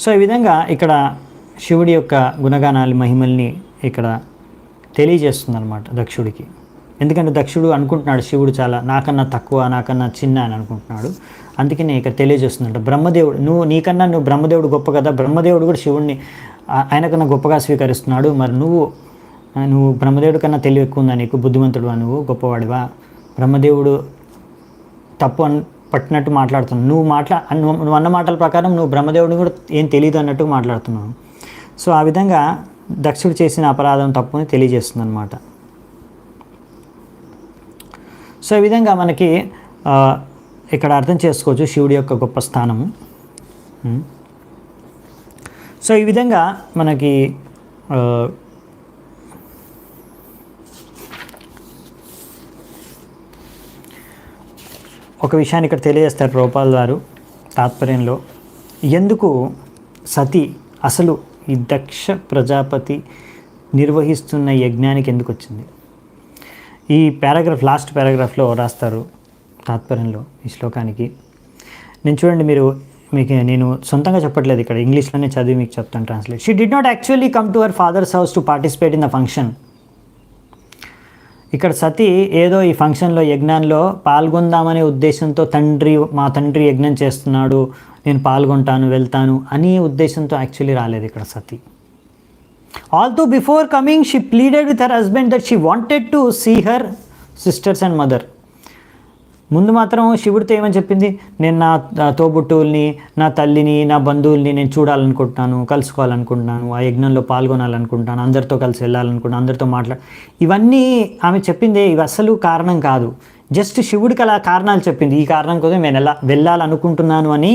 సో ఈ విధంగా ఇక్కడ శివుడి యొక్క గుణగానాలు మహిమల్ని ఇక్కడ తెలియజేస్తుంది అనమాట దక్షుడికి. ఎందుకంటే దక్షుడు అనుకుంటున్నాడు శివుడు చాలా నాకన్నా తక్కువ, నాకన్నా చిన్న అని అనుకుంటున్నాడు. అందుకనే ఇక్కడ తెలియజేస్తుందంట, బ్రహ్మదేవుడు నువ్వు బ్రహ్మదేవుడు గొప్ప కదా, బ్రహ్మదేవుడు కూడా శివుడిని ఆయనకన్నా గొప్పగా స్వీకరిస్తున్నాడు. మరి నువ్వు బ్రహ్మదేవుడి కన్నా తెలివి ఎక్కువ ఉందా, నీకు బుద్ధిమంతుడువా, నువ్వు గొప్పవాడివా, బ్రహ్మదేవుడు తప్పు పట్టినట్టు మాట్లాడుతున్నావు, నువ్వు అన్న మాటల ప్రకారం నువ్వు బ్రహ్మదేవుడిని కూడా ఏం తెలియదు అన్నట్టు మాట్లాడుతున్నావు. సో ఆ విధంగా దక్షుడు చేసిన అపరాధం తప్పుని తెలియజేస్తుంది అనమాట. సో ఈ విధంగా మనకి ఇక్కడ అర్థం చేసుకోవచ్చు శివుడి యొక్క గొప్ప స్థానము. సో ఈ విధంగా మనకి ఒక విషయాన్ని ఇక్కడ తెలియజేస్తారు ప్రభుపాల్ గారు తాత్పర్యంలో, ఎందుకు సతీ అసలు ఈ దక్ష ప్రజాపతి నిర్వహిస్తున్న యజ్ఞానికి ఎందుకు వచ్చింది. ఈ పారాగ్రాఫ్ లాస్ట్ పారాగ్రాఫ్లో రాస్తారు తాత్పర్యంలో ఈ శ్లోకానికి. నేను చూడండి, నేను సొంతంగా చెప్పట్లేదు, ఇక్కడ ఇంగ్లీష్లోనే చదివి మీకు చెప్తాను translate. She did not actually come to our father's house to participate in the function. ఇక్కడ సతీ ఏదో ఈ ఫంక్షన్లో యజ్ఞంలో పాల్గొందామనే ఉద్దేశంతో మా తండ్రి యజ్ఞం చేస్తున్నాడు, నేను పాల్గొంటాను వెళ్తాను అనే ఉద్దేశంతో యాక్చువల్లీ రాలేదు ఇక్కడ Sati. Although before coming she pleaded with her husband that she wanted to see her sisters and mother. ముందు మాత్రం శివుడితో ఏమని చెప్పింది, నేను నా తోబుట్టువుల్ని, నా తల్లిని, నా బంధువుల్ని నేను చూడాలనుకుంటున్నాను, కలుసుకోవాలనుకుంటున్నాను, ఆ యజ్ఞంలో పాల్గొనాలనుకుంటాను, అందరితో కలిసి వెళ్ళాలనుకుంటున్నాను, అందరితో ఇవన్నీ ఆమె చెప్పిందే. ఇవి అసలు కారణం కాదు, జస్ట్ శివుడికి అలా కారణాలు చెప్పింది. ఈ కారణం కోసం నేను వెళ్ళాలనుకుంటున్నాను అని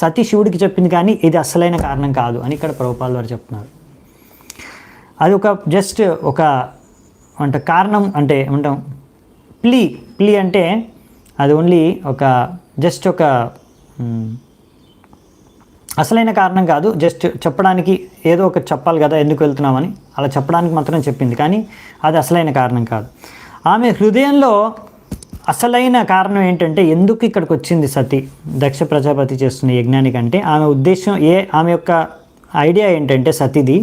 సతీ శివుడికి చెప్పింది, కానీ ఇది అసలైన కారణం కాదు అని ఇక్కడ ప్రభుపాల్ వారు చెప్తున్నారు. అది జస్ట్ ఒక కారణం అంటే ఏమంటాం, ప్లీ అంటే అది ఓన్లీ జస్ట్ అసలైన కారణం కాదు, జస్ట్ చెప్పడానికి ఏదో ఒకటి చెప్పాలి కదా ఎందుకు వెళ్తున్నామని అలా చెప్పడానికి మాత్రం చెప్పింది, కానీ అది అసలైన కారణం కాదు. ఆమె హృదయంలో అసలైన కారణం ఏంటంటే ఎందుకు ఇక్కడికి వచ్చింది సతీ దక్ష ప్రజాపతి చేస్తున్న యజ్ఞానికంటే ఆమె ఉద్దేశం ఆమె యొక్క ఐడియా ఏంటంటే సతీది,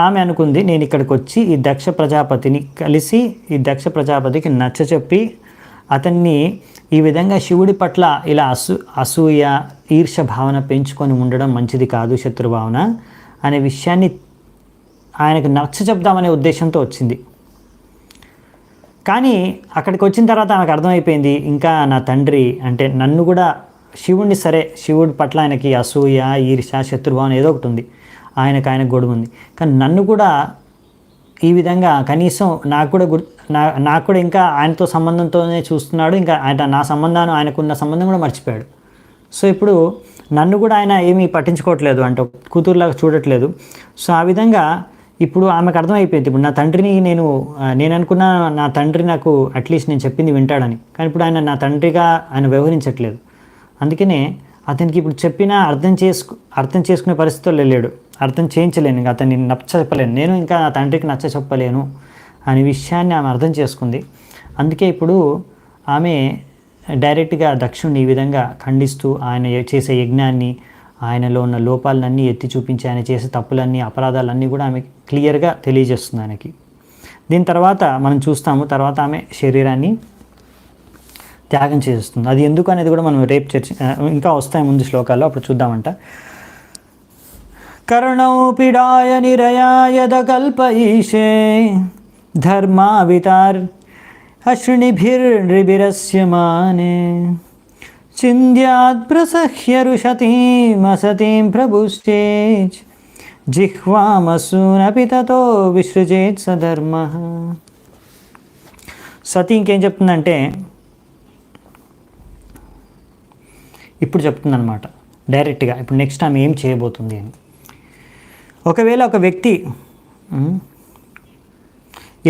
ఆమె అనుకుంది నేను ఇక్కడికి వచ్చి ఈ దక్ష ప్రజాపతిని కలిసి ఈ దక్ష ప్రజాపతికి నచ్చచెప్పి అతన్ని ఈ విధంగా శివుడి పట్ల ఇలా అసూయ ఈర్ష భావన పెంచుకొని ఉండడం మంచిది కాదు, శత్రుభావన అనే విషయాన్ని ఆయనకు నచ్చ చెప్దామనే ఉద్దేశంతో వచ్చింది. కానీ అక్కడికి వచ్చిన తర్వాత ఆమెకు అర్థమైపోయింది, ఇంకా నా తండ్రి అంటే నన్ను కూడా శివుడి పట్ల ఆయనకి అసూయ ఈర్ష శత్రుభావన ఏదో ఒకటి ఉంది, ఆయనకు గొడవ ఉంది, కానీ నన్ను కూడా ఈ విధంగా కనీసం నాకు కూడా ఇంకా ఆయనతో సంబంధంతోనే చూస్తున్నాడు, ఇంకా నా సంబంధాన్ని ఆయనకున్న సంబంధం కూడా మర్చిపోయాడు. సో ఇప్పుడు నన్ను కూడా ఆయన ఏమీ పట్టించుకోవట్లేదు, అంటే కూతురులాగా చూడట్లేదు. సో ఆ విధంగా ఇప్పుడు ఆమెకు అర్థమైపోయింది, ఇప్పుడు నా తండ్రిని నేను అనుకున్న నా తండ్రి నాకు అట్లీస్ట్ నేను చెప్పింది వింటాడని, కానీ ఇప్పుడు ఆయన నా తండ్రిగా ఆయన వ్యవహరించట్లేదు. అందుకనే అతనికి ఇప్పుడు చెప్పినా అర్థం చేసుకునే పరిస్థితుల్లో లేడు, అర్థం చేయించలేను, ఇంకా అతన్ని చెప్పలేను, నేను ఇంకా నా తండ్రికి చెప్పలేను అనే విషయాన్ని ఆమె అర్థం చేసుకుంది. అందుకే ఇప్పుడు ఆమె డైరెక్ట్గా దక్షుణ్ణి ఈ విధంగా ఖండిస్తూ ఆయన చేసే యజ్ఞాన్ని, ఆయనలో ఉన్న లోపాలన్నీ ఎత్తి చూపించి ఆయన చేసే తప్పులన్నీ అపరాధాలన్నీ కూడా ఆమె క్లియర్గా తెలియజేస్తుంది ఆయనకి. దీని తర్వాత మనం చూస్తాము, తర్వాత ఆమె శరీరాన్ని త్యాగం చేస్తుంది. అది ఎందుకు అనేది కూడా మనం రేపు ఇంకా వస్తాయి ముందు శ్లోకాల్లో, అప్పుడు చూద్దామంట. కర్ణౌ పీడాయ నిరయాయద కల్పయిషే ధర్మావితార్ అశ్రునిభిర్నిభిరస్యమానే చింద్యాత్ ప్రసహ్యరుషతీమసతీం ప్రభుశ్చేజ్ జిహ్వామసూనపి తతో విసృజేత్ సధర్మ. సతీ ఇంకేం చెప్తుందంటే, ఇప్పుడు చెప్తుందన్నమాట డైరెక్ట్గా, ఇప్పుడు నెక్స్ట్ ఆమె ఏం చేయబోతుంది అని. ఒకవేళ ఒక వ్యక్తి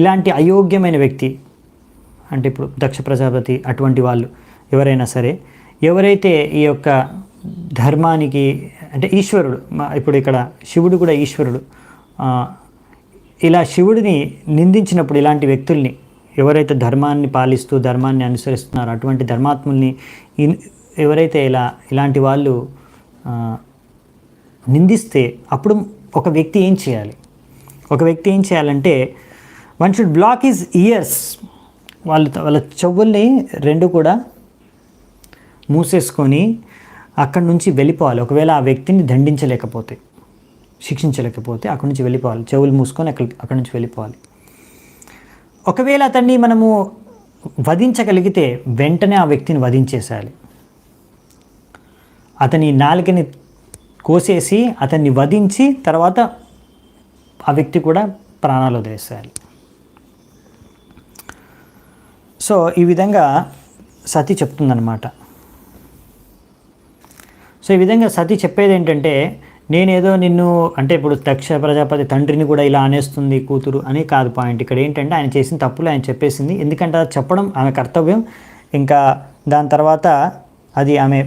ఇలాంటి అయోగ్యమైన వ్యక్తి, అంటే ఇప్పుడు దక్ష ప్రజాపతి అటువంటి వాళ్ళు ఎవరైనా సరే, ఎవరైతే ఈ యొక్క ధర్మానికి, అంటే ఈశ్వరుడు, ఇప్పుడు ఇక్కడ శివుడు కూడా ఈశ్వరుడు, ఇలా శివుడిని నిందించినప్పుడు ఇలాంటి వ్యక్తుల్ని ఎవరైతే ధర్మాన్ని పాలిస్తూ ధర్మాన్ని అనుసరిస్తున్నారో అటువంటి ధర్మాత్ముల్ని ఎవరైతే ఇలాంటి వాళ్ళు నిందిస్తే అప్పుడు ఒక వ్యక్తి ఏం చేయాలి? ఒక వ్యక్తి ఏం చేయాలంటే, one should block his ears, వాళ్ళ చెవుల్ని రెండు కూడా మూసేసుకొని అక్కడి నుంచి వెళ్ళిపోవాలి. ఒకవేళ ఆ వ్యక్తిని దండించలేకపోతే, శిక్షించలేకపోతే అక్కడి నుంచి వెళ్ళిపోవాలి, చెవులు మూసుకొని అక్కడి నుంచి వెళ్ళిపోవాలి. ఒకవేళ అతన్ని మనము వధించగలిగితే వెంటనే ఆ వ్యక్తిని వధించేసేయాలి. అతని నాలుకని కోసేసి అతన్ని వధించి తర్వాత ఆ వ్యక్తి కూడా ప్రాణాలు వదిలేసేయాలి. సో ఈ విధంగా సతీ చెప్తుందన్నమాట. సో ఈ విధంగా సతీ చెప్పేది ఏంటంటే, నేనేదో నిన్ను, అంటే ఇప్పుడు దక్ష ప్రజాపతి తండ్రిని కూడా ఇలా అనేస్తుంది కూతురు అని కాదు పాయింట్. ఇక్కడ ఏంటంటే ఆయన చేసిన తప్పులు ఆయన చెప్పేసింది, ఎందుకంటే అది చెప్పడం ఆమె కర్తవ్యం. ఇంకా దాని తర్వాత అది ఆమె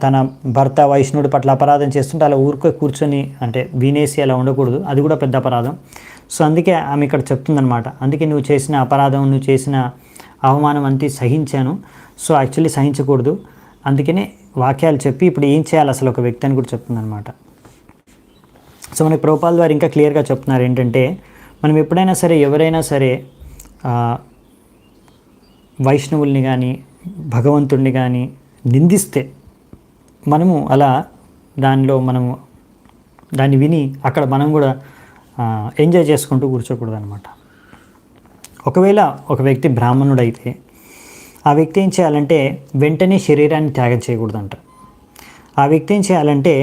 తన భర్త వైష్ణవుడి పట్ల అపరాధం చేస్తుంటే అలా కూర్చొని అంటే వినేసి అలా ఉండకూడదు, అది కూడా పెద్ద అపరాధం. సో అందుకే ఆమె ఇక్కడ చెప్తుందనమాట, అందుకే నువ్వు చేసిన అపరాధం, నువ్వు చేసిన అవమానం అంతా సహించాను, సో యాక్చువల్లీ సహించకూడదు, అందుకనే వాక్యాలు చెప్పి ఇప్పుడు ఏం చేయాలి అసలు ఒక వ్యక్తి అని కూడా చెప్తుందనమాట. సో మనకి ప్రభుపాదుల వారు ఇంకా క్లియర్గా చెప్తున్నారు ఏంటంటే, మనం ఎప్పుడైనా సరే ఎవరైనా సరే వైష్ణవుల్ని కానీ భగవంతుడిని కానీ నిందిస్తే మనము అలా దాన్ని విని అక్కడ మనం కూడా ఎంజాయ్ చేసుకుంటూ కూర్చోకూడదు అనమాట. ఒకవేళ ఒక వ్యక్తి బ్రాహ్మణుడైతే ఆ వ్యక్తి ఏం చేయాలంటే వెంటనే శరీరాన్ని త్యాగం చేయకూడదంట. ఆ వ్యక్తి ఏం చేయాలంటే,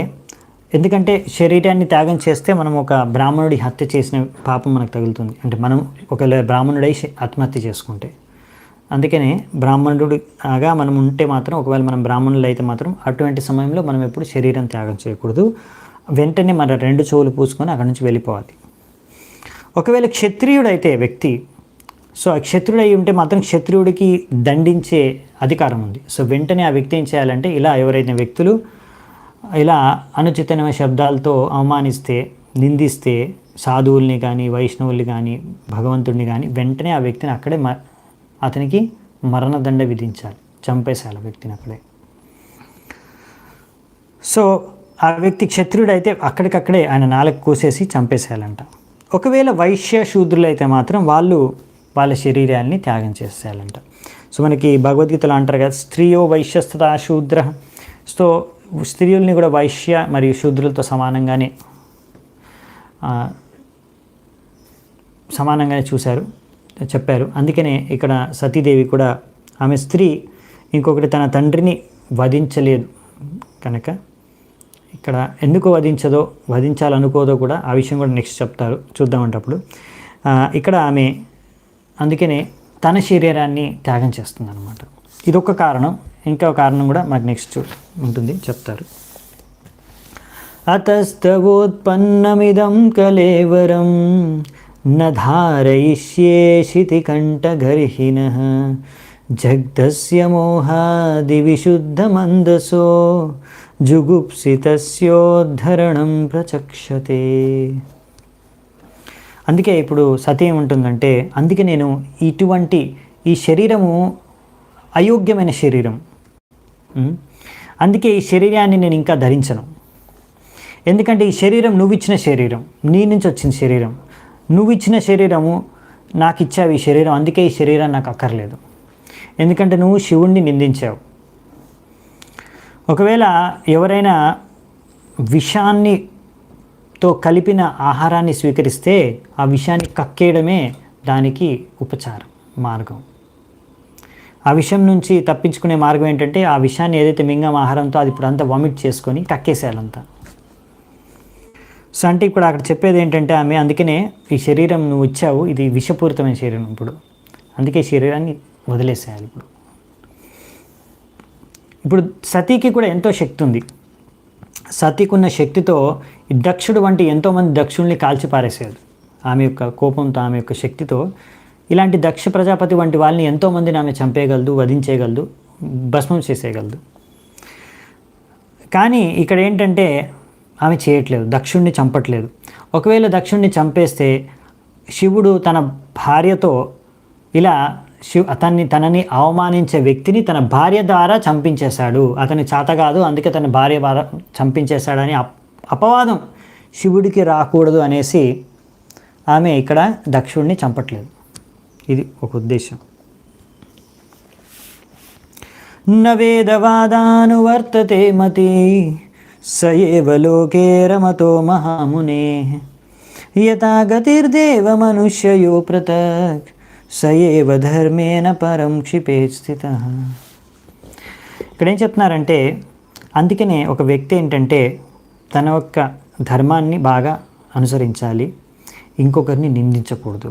ఎందుకంటే శరీరాన్ని త్యాగం చేస్తే మనం ఒక బ్రాహ్మణుడి హత్య చేసిన పాపం మనకు తగులుతుంది, అంటే మనం ఒకవేళ బ్రాహ్మణుడై ఆత్మహత్య చేసుకుంటే. అందుకనే బ్రాహ్మణుడిగా మనం ఉంటే మాత్రం, ఒకవేళ మనం బ్రాహ్మణులు అయితే మాత్రం అటువంటి సమయంలో మనం ఎప్పుడు శరీరం త్యాగం చేయకూడదు, వెంటనే మన రెండు చెవులు పూసుకొని అక్కడి నుంచి వెళ్ళిపోవాలి. ఒకవేళ క్షత్రియుడైతే వ్యక్తి, సో ఆ క్షత్రుడు అయి ఉంటే మాత్రం క్షత్రియుడికి దండించే అధికారం ఉంది. సో వెంటనే ఆ వ్యక్తి ఏం చేయాలంటే, ఇలా ఎవరైతే వ్యక్తులు ఇలా అనుచితమైన శబ్దాలతో అవమానిస్తే, నిందిస్తే, సాధువుల్ని కానీ వైష్ణవుల్ని కానీ భగవంతుడిని కానీ, వెంటనే ఆ వ్యక్తిని అక్కడే అతనికి మరణదండ విధించాలి, చంపేసేయాలి ఆ వ్యక్తిని అక్కడే. సో ఆ వ్యక్తి క్షత్రియుడైతే అక్కడికక్కడే ఆయన నాలుక కోసేసి చంపేసేయాలంట. ఒకవేళ వైశ్య శూద్రులు అయితే మాత్రం వాళ్ళ శరీరాన్ని త్యాగం చేసేయాలంట. సో మనకి భగవద్గీతలో అంటారు కదా, స్త్రీయో వైశ్యస్తథా శూద్ర. సో స్త్రీలని కూడా వైశ్య మరియు శూద్రులతో సమానంగానే చెప్పారు. అందుకనే ఇక్కడ సతీదేవి కూడా, ఆమె స్త్రీ ఇంకొకటి తన తండ్రిని వధించలేదు కనుక, ఇక్కడ ఎందుకు వధించాలనుకోదో కూడా ఆ విషయం కూడా నెక్స్ట్ చెప్తారు, చూద్దామంటప్పుడు. ఇక్కడ ఆమె అందుకనే తన శరీరాన్ని త్యాగం చేస్తుంది అనమాట. ఇదొక కారణం, ఇంకో కారణం కూడా మనకు నెక్స్ట్ ఉంటుంది, చెప్తారు. అతస్తవోత్పన్నమిదం కలేవరం న ధారయిష్యే శితికంఠగర్హిణః జగ్ధస్య మోహాది విశుద్ధమందసో జుగుప్సితస్యోద్ధరణం ప్రచక్షతే. అందుకే ఇప్పుడు సతి ఏముంటుందంటే, అందుకే నేను ఈ శరీరము అయోగ్యమైన శరీరం, అందుకే ఈ శరీరాన్ని నేను ఇంకా ధరించను. ఎందుకంటే ఈ శరీరం నువ్వు ఇచ్చిన శరీరం, నీ నుంచి వచ్చిన శరీరం, నువ్వు ఇచ్చిన శరీరము నాకు ఇచ్చావు ఈ శరీరం, అందుకే ఈ శరీరం నాకు అక్కర్లేదు. ఎందుకంటే నువ్వు శివుణ్ణి నిందించావు. ఒకవేళ ఎవరైనా విషాన్నితో కలిపిన ఆహారాన్ని స్వీకరిస్తే ఆ విషాన్ని కక్కేయడమే దానికి ఉపచారం మార్గం. ఆ విషయం నుంచి తప్పించుకునే మార్గం ఏంటంటే ఆ విషయాన్ని ఏదైతే మింగం ఆహారంతో అది ఇప్పుడు అంతా వామిట్ చేసుకొని కక్కేసేయాలంతా. సో అంటే ఇప్పుడు అక్కడ చెప్పేది ఏంటంటే ఆమె, అందుకనే ఈ శరీరం నువ్వు ఇచ్చావు, ఇది విషపూరితమైన శరీరం, ఇప్పుడు అందుకే శరీరాన్ని వదిలేసేయాలి. ఇప్పుడు సతీకి కూడా ఎంతో శక్తి ఉంది. సతీకి ఉన్న శక్తితో ఈ దక్షుడు వంటి ఎంతోమంది దక్షుల్ని కాల్చిపారేసేది. ఆమె యొక్క కోపంతో, ఆమె యొక్క శక్తితో ఇలాంటి దక్ష ప్రజాపతి వంటి వాళ్ళని ఎంతోమందిని ఆమె చంపేయగలదు, వధించేయగలదు, భస్మం చేసేయగలదు. కానీ ఇక్కడ ఏంటంటే ఆమె చేయట్లేదు, దక్షుణ్ణి చంపట్లేదు. ఒకవేళ దక్షుణ్ణి చంపేస్తే శివుడు తన భార్యతో ఇలా తనని అవమానించే వ్యక్తిని తన భార్య ద్వారా చంపించేశాడు, అతని చేత కాదు అందుకే తన భార్య ద్వారా చంపించేశాడని అపవాదం శివుడికి రాకూడదు అనేసి ఆమె ఇక్కడ దక్షుడిని చంపట్లేదు. ఇది ఒక ఉద్దేశం. న వేదవాదానువర్తతే మతి సయేవ లోకే రమతో మహామునే యథా గతిర్దేవ మనుష్యయో పృథక్ సయేవ ధర్మేణ పరం క్షిపేత్ స్థితః. ఇక్కడ ఏం చెప్తున్నారంటే, అందుకనే ఒక వ్యక్తి ఏంటంటే తన యొక్క ధర్మాన్ని బాగా అనుసరించాలి, ఇంకొకరిని నిందించకూడదు.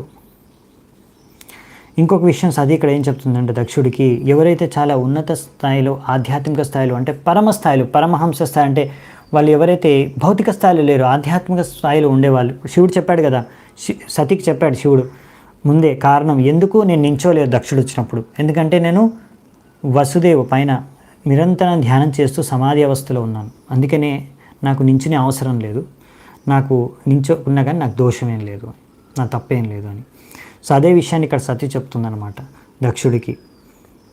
ఇంకొక విషయం సది ఇక్కడ ఏం చెప్తుందంటే దక్షుడికి, ఎవరైతే చాలా ఉన్నత స్థాయిలో, ఆధ్యాత్మిక స్థాయిలో, అంటే పరమ స్థాయిలో, పరమహంస స్థాయి, అంటే వాళ్ళు ఎవరైతే భౌతిక స్థాయిలో లేరు, ఆధ్యాత్మిక స్థాయిలో ఉండేవాళ్ళు. శివుడు చెప్పాడు కదా, సతికి చెప్పాడు శివుడు ముందే కారణం, ఎందుకు నేను నించోలేదు దక్షుడు వచ్చినప్పుడు, ఎందుకంటే నేను వసుదేవు పైన నిరంతరం ధ్యానం చేస్తూ సమాధి అవస్థలో ఉన్నాను, అందుకనే నాకు నించునే అవసరం లేదు, నాకు నించోకున్నా కానీ నాకు దోషమేం లేదు, నా తప్పేం లేదు అని. సో అదే విషయాన్ని ఇక్కడ సతి చెప్తుందనమాట దక్షుడికి.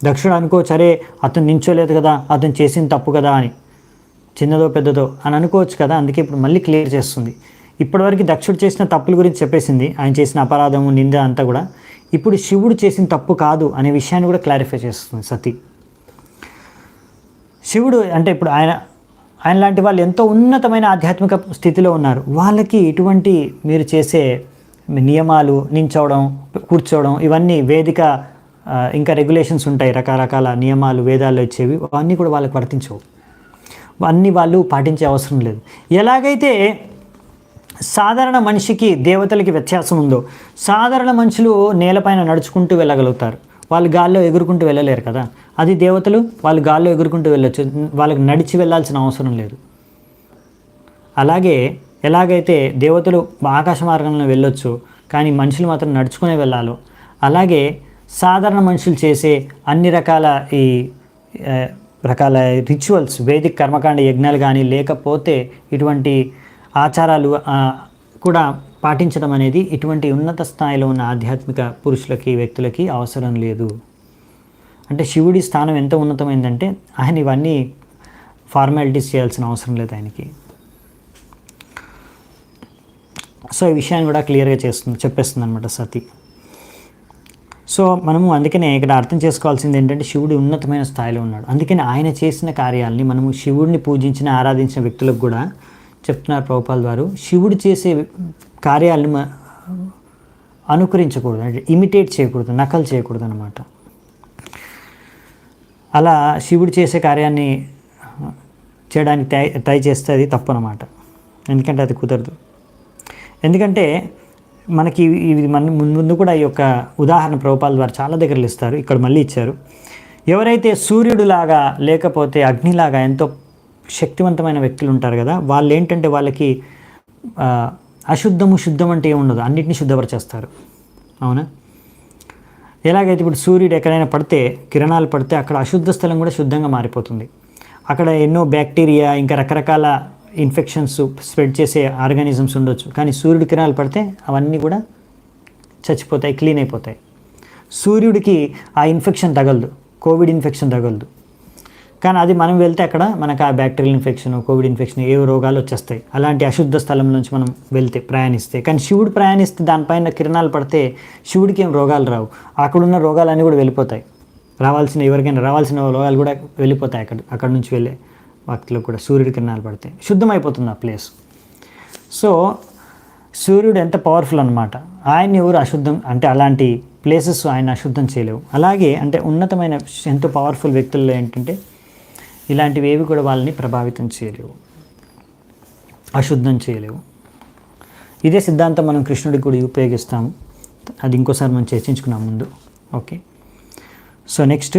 దక్షుడు అనుకోవచ్చు, అరే అతను నించోలేదు కదా, అతను చేసింది తప్పు కదా అని, చిన్నదో పెద్దదో అని అనుకోవచ్చు కదా. అందుకే ఇప్పుడు మళ్ళీ క్లియర్ చేస్తుంది. ఇప్పటివరకు దక్షుడు చేసిన తప్పుల గురించి చెప్పేసింది, ఆయన చేసిన అపరాధము, నింద అంతా కూడా. ఇప్పుడు శివుడు చేసిన తప్పు కాదు అనే విషయాన్ని కూడా క్లారిఫై చేస్తుంది సతి. శివుడు అంటే ఇప్పుడు ఆయన లాంటి వాళ్ళు ఎంతో ఉన్నతమైన ఆధ్యాత్మిక స్థితిలో ఉన్నారు. వాళ్ళకి ఇటువంటి మీరు చేసే నియమాలు, నించోవడం, కూర్చోవడం, ఇవన్నీ వేదిక ఇంకా రెగ్యులేషన్స్ ఉంటాయి, రకరకాల నియమాలు వేదాల్లో ఇచ్చేవి, అవన్నీ కూడా వాళ్ళకి వర్తించవు, అన్నీ వాళ్ళు పాటించే అవసరం లేదు. ఎలాగైతే సాధారణ మనిషికి దేవతలకి వ్యత్యాసం ఉందో, సాధారణ మనుషులు నేలపైన నడుచుకుంటూ వెళ్ళగలుగుతారు, వాళ్ళు గాల్లో ఎగురుకుంటూ వెళ్ళలేరు కదా. అది దేవతలు వాళ్ళు గాల్లో ఎగురుకుంటూ వెళ్ళొచ్చు, వాళ్ళకి నడిచి వెళ్ళాల్సిన అవసరం లేదు. అలాగే ఎలాగైతే దేవతలు ఆకాశ మార్గంలో వెళ్ళొచ్చు, కానీ మనుషులు మాత్రం నడుచుకునే వెళ్ళాలో, అలాగే సాధారణ మనుషులు చేసే అన్ని రకాల రిచువల్స్, వేదిక కర్మకాండ యజ్ఞాలు కానీ, లేకపోతే ఇటువంటి ఆచారాలు కూడా పాటించడం అనేది ఇటువంటి ఉన్నత స్థాయిలో ఉన్న ఆధ్యాత్మిక పురుషులకి, వ్యక్తులకి అవసరం లేదు. అంటే శివుడి స్థానం ఎంత ఉన్నతమైందంటే ఆయన ఇవన్నీ ఫార్మాలిటీస్ చేయాల్సిన అవసరం లేదు ఆయనకి. సో ఈ విషయాన్ని కూడా క్లియర్గా చెప్పేస్తుంది అనమాట సతి. సో మనము అందుకనే ఇక్కడ అర్థం చేసుకోవాల్సింది ఏంటంటే శివుడు ఉన్నతమైన స్థాయిలో ఉన్నాడు. అందుకని ఆయన చేసిన కార్యాలని మనము శివుడిని పూజించిన, ఆరాధించిన వ్యక్తులకు కూడా చెప్తున్నారు ప్రభుపాల్ వారు, శివుడు చేసే కార్యాలను అనుకరించకూడదు, అంటే ఇమిటేట్ చేయకూడదు, నకలు చేయకూడదు అన్నమాట. అలా శివుడు చేసే కార్యాన్ని చేయడానికి ట్రై చేస్తే అది తప్పు అన్నమాట. ఎందుకంటే అది కుదరదు. ఎందుకంటే మనకి ఇది ముందు కూడా ఈ యొక్క ఉదాహరణ ప్రభుపాల్ వారు చాలా దగ్గరలు ఇస్తారు, ఇక్కడ మళ్ళీ ఇచ్చారు. ఎవరైతే సూర్యుడిలాగా లేకపోతే అగ్నిలాగా ఎంతో శక్తివంతమైన వ్యక్తులు ఉంటారు కదా, వాళ్ళు ఏంటంటే వాళ్ళకి శుద్ధం అంటే ఏముండదు, అన్నిటినీ శుద్ధపరిచేస్తారు. అవునా? ఎలాగైతే ఇప్పుడు సూర్యుడు ఎక్కడైనా పడితే, కిరణాలు పడితే అక్కడ అశుద్ధ స్థలం కూడా శుద్ధంగా మారిపోతుంది. అక్కడ ఎన్నో బ్యాక్టీరియా ఇంకా రకరకాల ఇన్ఫెక్షన్స్ స్ప్రెడ్ చేసే ఆర్గానిజమ్స్ ఉండొచ్చు, కానీ సూర్యుడి కిరణాలు పడితే అవన్నీ కూడా చచ్చిపోతాయి, క్లీన్ అయిపోతాయి. సూర్యుడికి ఆ ఇన్ఫెక్షన్ తగలదు, కోవిడ్ ఇన్ఫెక్షన్ తగలదు. కానీ అది మనం వెళ్తే అక్కడ మనకు ఆ బ్యాక్టీరియల్ ఇన్ఫెక్షన్, కోవిడ్ ఇన్ఫెక్షన్, ఏ రోగాలు వచ్చేస్తాయి అలాంటి అశుద్ధ స్థలం నుంచి మనం వెళ్తే, ప్రయాణిస్తే. కానీ శివుడు ప్రయాణిస్తే దానిపైన కిరణాలు పడితే శివుడికి ఏం రోగాలు రావు, అక్కడున్న రోగాలన్నీ కూడా వెళ్ళిపోతాయి. ఎవరికైనా రావాల్సిన రోగాలు కూడా వెళ్ళిపోతాయి అక్కడ నుంచి వెళ్ళే వ్యక్తులకు కూడా సూర్యుడి కిరణాలు పడితే శుద్ధమైపోతుంది ఆ ప్లేస్. సో సూర్యుడు ఎంత పవర్ఫుల్ అనమాట. ఆయన ఎవరు అశుద్ధం అంటే అలాంటి ప్లేసెస్ ఆయన అశుద్ధం చేయలేవు. అలాగే అంటే ఉన్నతమైన ఎంతో పవర్ఫుల్ వ్యక్తుల్లో ఏంటంటే ఇలాంటివి ఏవి కూడా వాళ్ళని ప్రభావితం చేయలేవు, అశుద్ధం చేయలేవు. ఇదే సిద్ధాంతం మనం కృష్ణుడికి కూడా ఉపయోగిస్తాము. అది ఇంకోసారి మనం చర్చించుకున్నాం ముందు. ఓకే, సో నెక్స్ట్,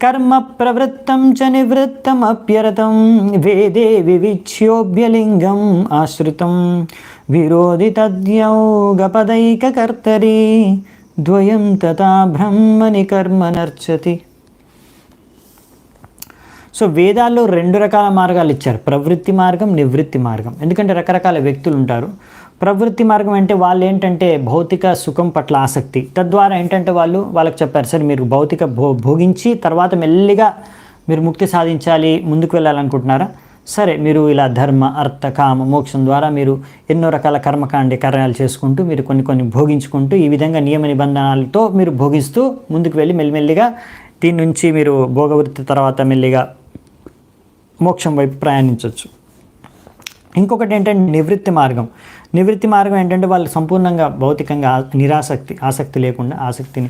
కర్మ ప్రవృత్తం చ నివృత్తం అప్యరతం వేదే వివిచ్యోభ్యలింగం ఆశ్రితం విరోధి తద్యౌగపదైక కర్తరి ద్వయం తథా బ్రహ్మని కర్మ నర్చతి. సో వేదాల్లో 2 రకాల మార్గాలు ఇచ్చారు, ప్రవృత్తి మార్గం, నివృత్తి మార్గం. ఎందుకంటే రకరకాల వ్యక్తులు ఉంటారు. ప్రవృత్తి మార్గం అంటే వాళ్ళు ఏంటంటే భౌతిక సుఖం పట్ల ఆసక్తి, తద్వారా ఏంటంటే వాళ్ళకి చెప్పారు, సరే మీరు భౌతిక భోగించి తర్వాత మెల్లిగా మీరు ముక్తి సాధించాలి, ముందుకు వెళ్ళాలనుకుంటున్నారా, సరే మీరు ఇలా ధర్మ అర్థ కామ మోక్షం ద్వారా మీరు ఎన్నో రకాల కార్యాలు చేసుకుంటూ మీరు కొన్ని భోగించుకుంటూ ఈ విధంగా నియమ నిబంధనలతో మీరు భోగిస్తూ ముందుకు వెళ్ళి మెల్లిమెల్లిగా దీని నుంచి మీరు భోగవృత్తి తర్వాత మెల్లిగా మోక్షం వైపు ప్రయాణించవచ్చు. ఇంకొకటి ఏంటంటే నివృత్తి మార్గం. నివృత్తి మార్గం ఏంటంటే వాళ్ళు సంపూర్ణంగా భౌతికంగా ఆసక్తి లేకుండా ఆసక్తిని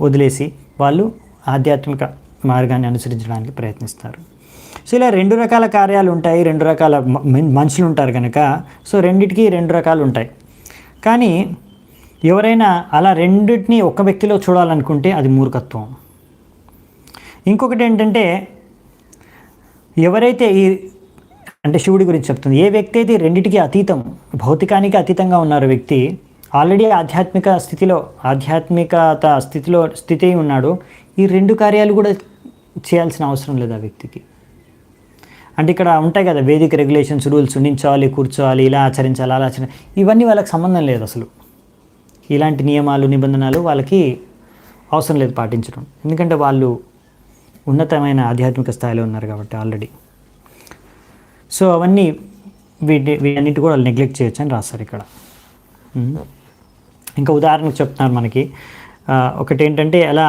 వదిలేసి వాళ్ళు ఆధ్యాత్మిక మార్గాన్ని అనుసరించడానికి ప్రయత్నిస్తారు. సో ఇలా 2 రకాల కార్యాలు ఉంటాయి, 2 రకాల మనుషులు ఉంటారు కనుక సో రెండిటికి 2 రకాలు ఉంటాయి. కానీ ఎవరైనా అలా రెండిటిని ఒక వ్యక్తిలో చూడాలనుకుంటే అది మూర్ఖత్వం. ఇంకొకటి ఏంటంటే ఎవరైతే అంటే శివుడి గురించి చెప్తుంది, ఏ వ్యక్తి అయితే రెండిటికి అతీతం, భౌతికానికి అతీతంగా ఉన్నారు వ్యక్తి, ఆల్రెడీ ఆధ్యాత్మికత స్థితి ఉన్నాడు, ఈ 2 కార్యాలు కూడా చేయాల్సిన అవసరం లేదు ఆ వ్యక్తికి. అంటే ఇక్కడ ఉంటాయి కదా వేదిక రెగ్యులేషన్స్, రూల్స్, నించోవాలి, కూర్చోవాలి, ఇలా ఆచరించాలి, అలా ఇవన్నీ వాళ్ళకి సంబంధం లేదు అసలు. ఇలాంటి నియమాలు నిబంధనలు వాళ్ళకి అవసరం లేదు పాటించడం, ఎందుకంటే వాళ్ళు ఉన్నతమైన ఆధ్యాత్మిక స్థాయిలో ఉన్నారు కాబట్టి ఆల్రెడీ. సో అవన్నీ వీటన్నిటి కూడా నెగ్లెక్ట్ చేయొచ్చు అని రాస్తారు ఇక్కడ. ఇంకా ఉదాహరణకు చెప్తున్నారు మనకి, ఒకటి ఏంటంటే అలా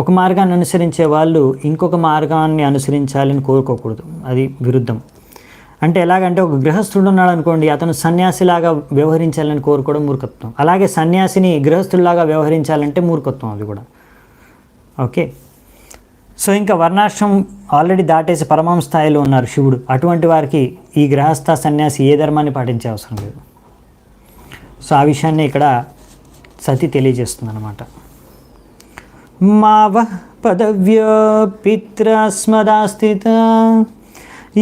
ఒక మార్గాన్ని అనుసరించే వాళ్ళు ఇంకొక మార్గాన్ని అనుసరించాలని కోరుకోకూడదు, అది విరుద్ధం. అంటే ఎలాగంటే ఒక గృహస్థుడు ఉన్నాడు అనుకోండి, అతను సన్యాసిలాగా వ్యవహరించాలని కోరుకోవడం మూర్ఖత్వం. అలాగే సన్యాసిని గృహస్థులాగా వ్యవహరించాలంటే మూర్ఖత్వం అది కూడా. ఓకే, సో ఇంకా వర్ణాశ్రమం ఆల్రెడీ దాటేసి పరమాంశ స్థాయిలో ఉన్నారు శివుడు, అటువంటి వారికి ఈ గృహస్థ సన్యాసి ఏ ధర్మాన్ని పాటించే అవసరం లేదు. సో ఆ విషయాన్ని ఇక్కడ సతి తెలియజేస్తుంది అన్నమాట. మావ పదవ్య పిత్రస్మదాస్థిత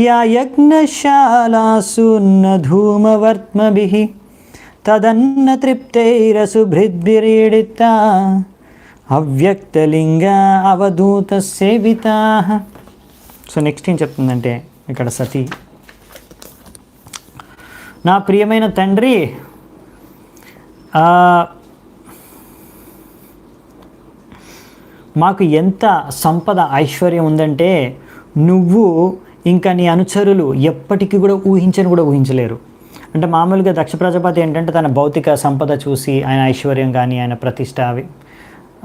యా యజ్ఞశాలాసు న ధూమవర్త్మభిః తదన్న తృప్తైరసుభృద్భిరీడిత అవ్యక్తలింగ అవధూత సేవితా. సో నెక్స్ట్ ఏం చెప్తుందంటే ఇక్కడ సతి, నా ప్రియమైన తండ్రి, మాకు ఎంత సంపద ఐశ్వర్యం ఉందంటే నువ్వు ఇంకా నీ అనుచరులు ఎప్పటికీ కూడా ఊహించలేరు. అంటే మామూలుగా దక్ష ప్రజాపతి ఏంటంటే తన భౌతిక సంపద చూసి, ఆయన ఐశ్వర్యం కానీ, ఆయన ప్రతిష్ట,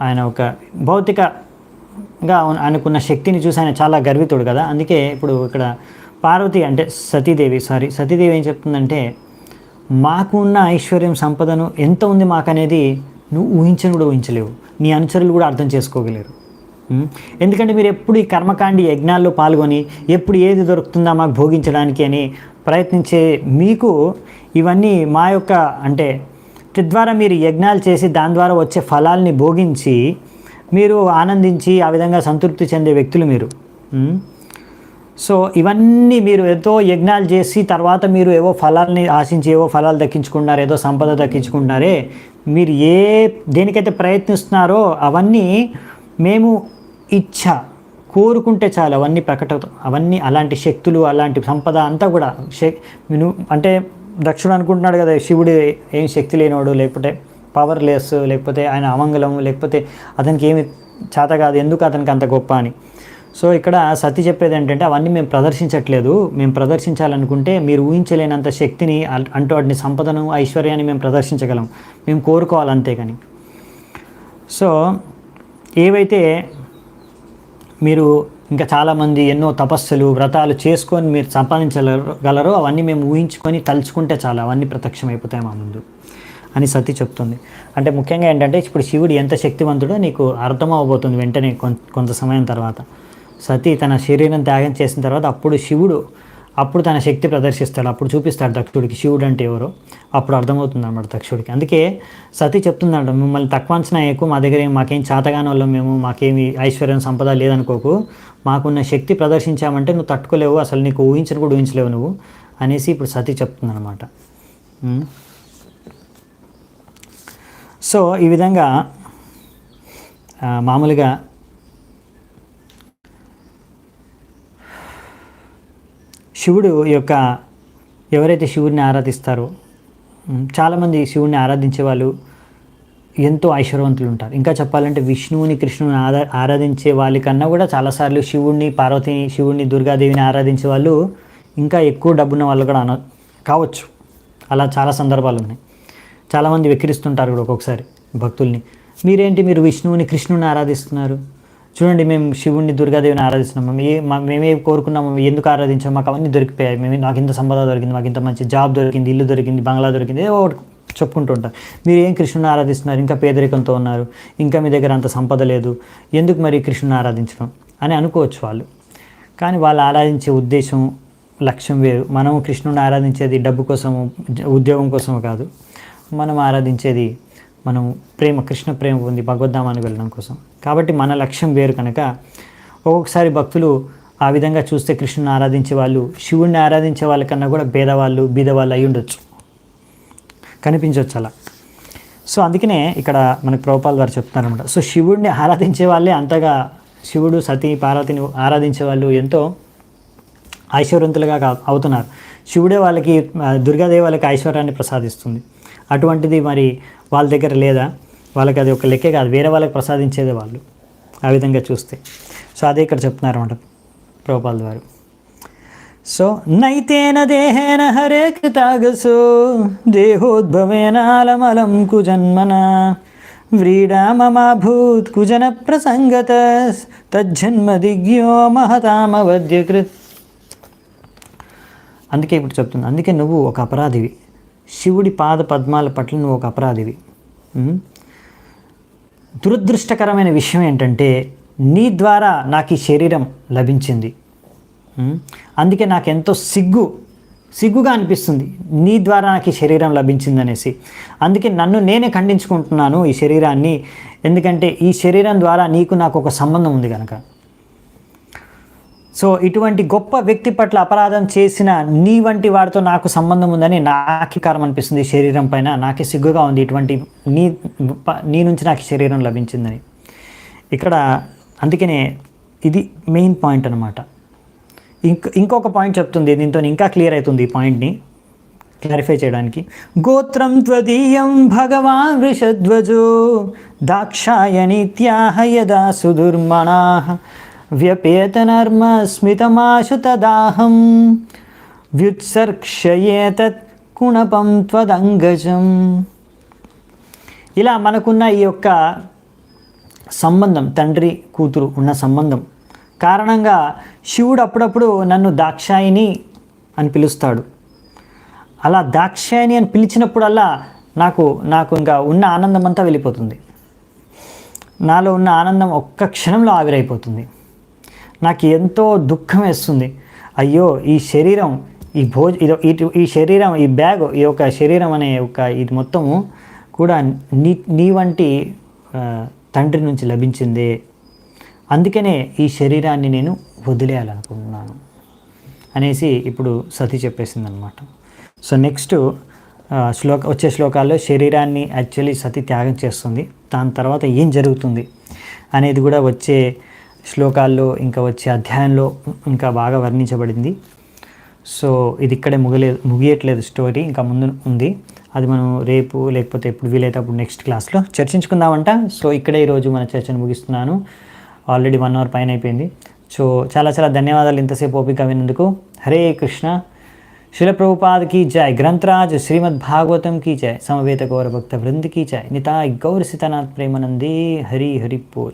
ఆయన ఒక భౌతికగా అనుకున్న శక్తిని చూసి ఆయన చాలా గర్వితుడు కదా. అందుకే ఇప్పుడు ఇక్కడ పార్వతి అంటే సతీదేవి ఏం చెప్తుందంటే, మాకు ఉన్న ఐశ్వర్యం సంపదను ఎంత ఉంది మాకనేది నువ్వు ఊహించలేవు, నీ అనుచరులు కూడా అర్థం చేసుకోగలేరు. ఎందుకంటే మీరు ఎప్పుడు ఈ కర్మకాండి యజ్ఞాల్లో పాల్గొని ఎప్పుడు ఏది దొరుకుతుందా మాకు భోగించడానికి అని ప్రయత్నించే మీకు ఇవన్నీ మా యొక్క అంటే తద్వారా మీరు యజ్ఞాలు చేసి దాని ద్వారా వచ్చే ఫలాల్ని భోగించి మీరు ఆనందించి ఆ విధంగా సంతృప్తి చెందే వ్యక్తులు మీరు. సో ఇవన్నీ మీరు ఎంతో యజ్ఞాలు చేసి తర్వాత మీరు ఏవో ఫలాల్ని ఆశించి ఏవో ఫలాలు దక్కించుకుంటున్నారు, ఏదో సంపద దక్కించుకుంటున్నారే, మీరు దేనికైతే ప్రయత్నిస్తున్నారో అవన్నీ మేము కోరుకుంటే చాలు అవన్నీ అవన్నీ అలాంటి శక్తులు, అలాంటి సంపద అంతా కూడా అంటే దక్షుడు అనుకుంటున్నాడు కదా శివుడు ఏం శక్తి లేనివాడు, లేకపోతే పవర్లెస్, లేకపోతే ఆయన అమంగళం, లేకపోతే అతనికి ఏమి చేత కాదు, ఎందుకు అతనికి అంత గొప్ప అని. సో ఇక్కడ సతి చెప్పేది ఏంటంటే అవన్నీ మేము ప్రదర్శించట్లేదు, మేము ప్రదర్శించాలనుకుంటే మీరు ఊహించలేనంత శక్తిని అంటూ వాటిని సంపదను ఐశ్వర్యాన్ని మేము ప్రదర్శించగలం, మేము కోరుకోవాలి అంతే. కానీ సో ఏవైతే మీరు ఇంకా చాలామంది ఎన్నో తపస్సులు వ్రతాలు చేసుకొని మీరు సంపాదించగలరో అవన్నీ మేము ఊహించుకొని తలుచుకుంటే చాలా అవన్నీ ప్రత్యక్షమైపోతాయి మా ముందు అని సతి చెప్తుంది. అంటే ముఖ్యంగా ఏంటంటే ఇప్పుడు శివుడు ఎంత శక్తివంతుడో నీకు అర్థమవబోతుంది వెంటనే కొంత సమయం తర్వాత. సతి తన శరీరం త్యాగం చేసిన తర్వాత అప్పుడు తన శక్తి ప్రదర్శిస్తాడు, అప్పుడు చూపిస్తాడు దక్షుడికి శివుడు అంటే ఎవరో, అప్పుడు అర్థమవుతుంది అన్నమాట దక్షుడికి. అందుకే సతి చెప్తుందంట, మిమ్మల్ని తక్కువ అంచనా ఎక్కువ, మా దగ్గర మాకేం చేతగాని వాళ్ళం మేము, మాకేమి ఐశ్వర్యం సంపద లేదనుకోకు, మాకున్న శక్తి ప్రదర్శించామంటే నువ్వు తట్టుకోలేవు, అసలు నీకు ఊహించను కూడా ఊహించలేవు నువ్వు అనేసి ఇప్పుడు సతి చెప్తుందన్నమాట. సో ఈ విధంగా మామూలుగా శివుడు యొక్క ఎవరైతే శివుడిని ఆరాధిస్తారో, చాలామంది శివుడిని ఆరాధించే వాళ్ళు ఎంతో ఐశ్వర్యవంతులు ఉంటారు. ఇంకా చెప్పాలంటే విష్ణువుని కృష్ణుని ఆరాధించే వాళ్ళకన్నా కూడా చాలాసార్లు శివుడిని పార్వతిని శివుడిని దుర్గాదేవిని ఆరాధించే వాళ్ళు ఇంకా ఎక్కువ డబ్బున్న వాళ్ళు కూడా కావచ్చు. అలా చాలా సందర్భాలు ఉన్నాయి. చాలామంది వెక్కిరిస్తుంటారు కూడా ఒక్కొక్కసారి భక్తుల్ని, మీరు విష్ణువుని కృష్ణుని ఆరాధిస్తున్నారు, చూడండి మేము శివుడిని దుర్గాదేవిని ఆరాధిస్తున్నాము, మేమే కోరుకున్నాము, ఎందుకు ఆరాధించాము, మాకు అవన్నీ దొరికిపోయాయి, నాకు ఇంత సంపద దొరికింది, మాకు ఇంత మంచి జాబ్ దొరికింది, ఇల్లు దొరికింది, బంగ్లా దొరికింది, ఏదో ఒకటి చెప్పుకుంటూ ఉంటారు. మీరు ఏం కృష్ణుని ఆరాధిస్తున్నారు, ఇంకా పేదరికంతో ఉన్నారు, ఇంకా మీ దగ్గర అంత సంపద లేదు, ఎందుకు మరి కృష్ణుని ఆరాధించడం అని అనుకోవచ్చు వాళ్ళు. కానీ వాళ్ళు ఆరాధించే ఉద్దేశం లక్ష్యం వేరు. మనం కృష్ణుని ఆరాధించేది డబ్బు కోసము ఉద్యోగం కోసము కాదు, మనం ఆరాధించేది మనం కృష్ణ ప్రేమ పొంది భగవద్ధామానికి వెళ్ళడం కోసం. కాబట్టి మన లక్ష్యం వేరు కనుక ఒక్కొక్కసారి భక్తులు ఆ విధంగా చూస్తే కృష్ణుని ఆరాధించే వాళ్ళు శివుణ్ణి ఆరాధించే వాళ్ళకన్నా కూడా బీదవాళ్ళు అయి ఉండొచ్చు, కనిపించవచ్చు అలా. సో అందుకనే ఇక్కడ మనకు ప్రభుపాల్ వారు చెప్తున్నారనమాట. సో శివుడిని ఆరాధించే వాళ్ళే అంతగా, శివుడు సతీ పార్వతిని ఆరాధించే వాళ్ళు ఎంతో ఐశ్వర్యవంతులుగా అవుతున్నారు. శివుడే వాళ్ళకి, దుర్గాదేవి వాళ్ళకి ఐశ్వర్యాన్ని ప్రసాదిస్తుంది. అటువంటిది మరి వాళ్ళ దగ్గర లేదా? వాళ్ళకి అది ఒక లెక్కే కాదు, వేరే వాళ్ళకి ప్రసాదించేదే వాళ్ళు ఆ విధంగా చూస్తే. సో అదే ఇక్కడ చెప్తున్నారు అన్నమాట ప్రభుపాల్ వారు. సో నైతేన దేహేన హరే కృతాగసో దేహోద్భవేనాలమలం కుజన్మన వ్రీడామమాభూత్ కుజన ప్రసంగత తజ్జన్మ దిగ్యో మహతామవద్యకృత్. అందుకే ఇప్పుడు చెప్తుంది, అందుకే నువ్వు ఒక అపరాధివి, శివుడి పాద పద్మాల పట్ల నువ్వు ఒక అపరాధివి. దురదృష్టకరమైన విషయం ఏంటంటే నీ ద్వారా నాకు ఈ శరీరం లభించింది, అందుకే నాకు ఎంతో సిగ్గుగా అనిపిస్తుంది, నీ ద్వారా నాకు ఈ శరీరం లభించింది అనేసి. అందుకే నన్ను నేనే ఖండించుకుంటున్నాను ఈ శరీరాన్ని, ఎందుకంటే ఈ శరీరం ద్వారా నీకు నాకు ఒక సంబంధం ఉంది కనుక. సో ఇటువంటి గొప్ప వ్యక్తి పట్ల అపరాధం చేసిన నీ వంటి వాడితో నాకు సంబంధం ఉందని నాకే కారం అనిపిస్తుంది, ఈ శరీరం పైన నాకే సిగ్గుగా ఉంది, ఇటువంటి నీ నుంచి నాకు శరీరం లభించిందని. ఇక్కడ అందుకనే ఇది మెయిన్ పాయింట్ అనమాట. ఇంకొక పాయింట్ చెప్తుంది, దీంతో ఇంకా క్లియర్ అవుతుంది ఈ పాయింట్ని క్లారిఫై చేయడానికి. గోత్రం త్వదీయం భగవాన్ వృషధ్వజో దాక్షాయణీత్యాహ యదా సుదుర్మణాః వ్యపేతనర్మ స్మితమాశు తదాహం వ్యుత్సర్క్షయేతత్ కుణపం త్వదంగజం. ఇలా మనకున్న ఈ యొక్క సంబంధం, తండ్రి కూతురు ఉన్న సంబంధం కారణంగా శివుడు అప్పుడప్పుడు నన్ను దాక్షాయిని అని పిలుస్తాడు. అలా దాక్షాయిని అని పిలిచినప్పుడల్లా నాకు ఇంకా ఉన్న ఆనందం అంతా వెళ్ళిపోతుంది, నాలో ఉన్న ఆనందం ఒక్క క్షణంలో ఆవిరైపోతుంది. నాకు ఎంతో దుఃఖం వేస్తుంది, అయ్యో ఈ శరీరం, ఈ శరీరం, ఈ బ్యాగ్, ఈ యొక్క శరీరం అనే ఒక ఇది మొత్తము కూడా నీ వంటి తండ్రి నుంచి లభించిందే, అందుకనే ఈ శరీరాన్ని నేను వదిలేయాలనుకుంటున్నాను అనేసి ఇప్పుడు సతి చెప్పేసింది అనమాట. సో నెక్స్ట్ వచ్చే శ్లోకాల్లో శరీరాన్ని యాక్చువల్లీ సతి త్యాగం చేస్తుంది, దాని తర్వాత ఏం జరుగుతుంది అనేది కూడా వచ్చే శ్లోకాల్లో ఇంకా వచ్చే అధ్యాయంలో ఇంకా బాగా వర్ణించబడింది. సో ఇది ఇక్కడే ముగియట్లేదు స్టోరీ, ఇంకా ముందు ఉంది. అది మనం రేపు లేకపోతే ఎప్పుడు వీలైతే అప్పుడు నెక్స్ట్ క్లాస్లో చర్చించుకుందామంట. సో ఇక్కడే ఈరోజు మన చర్చను ముగిస్తున్నాను. ఆల్రెడీ 1 అవర్ పైన అయిపోయింది. సో చాలా చాలా ధన్యవాదాలు ఇంతసేపు ఓపిక విన్నందుకు. హరే కృష్ణ. శిల ప్రభుపాద్ की जय, ग्रंथराज श्रीमद् भागवतम की जय, समवेत गौर भक्त वृंद की जय, निताय गौर सीतानाथ प्रेमानंदे. हरि हरि बोल.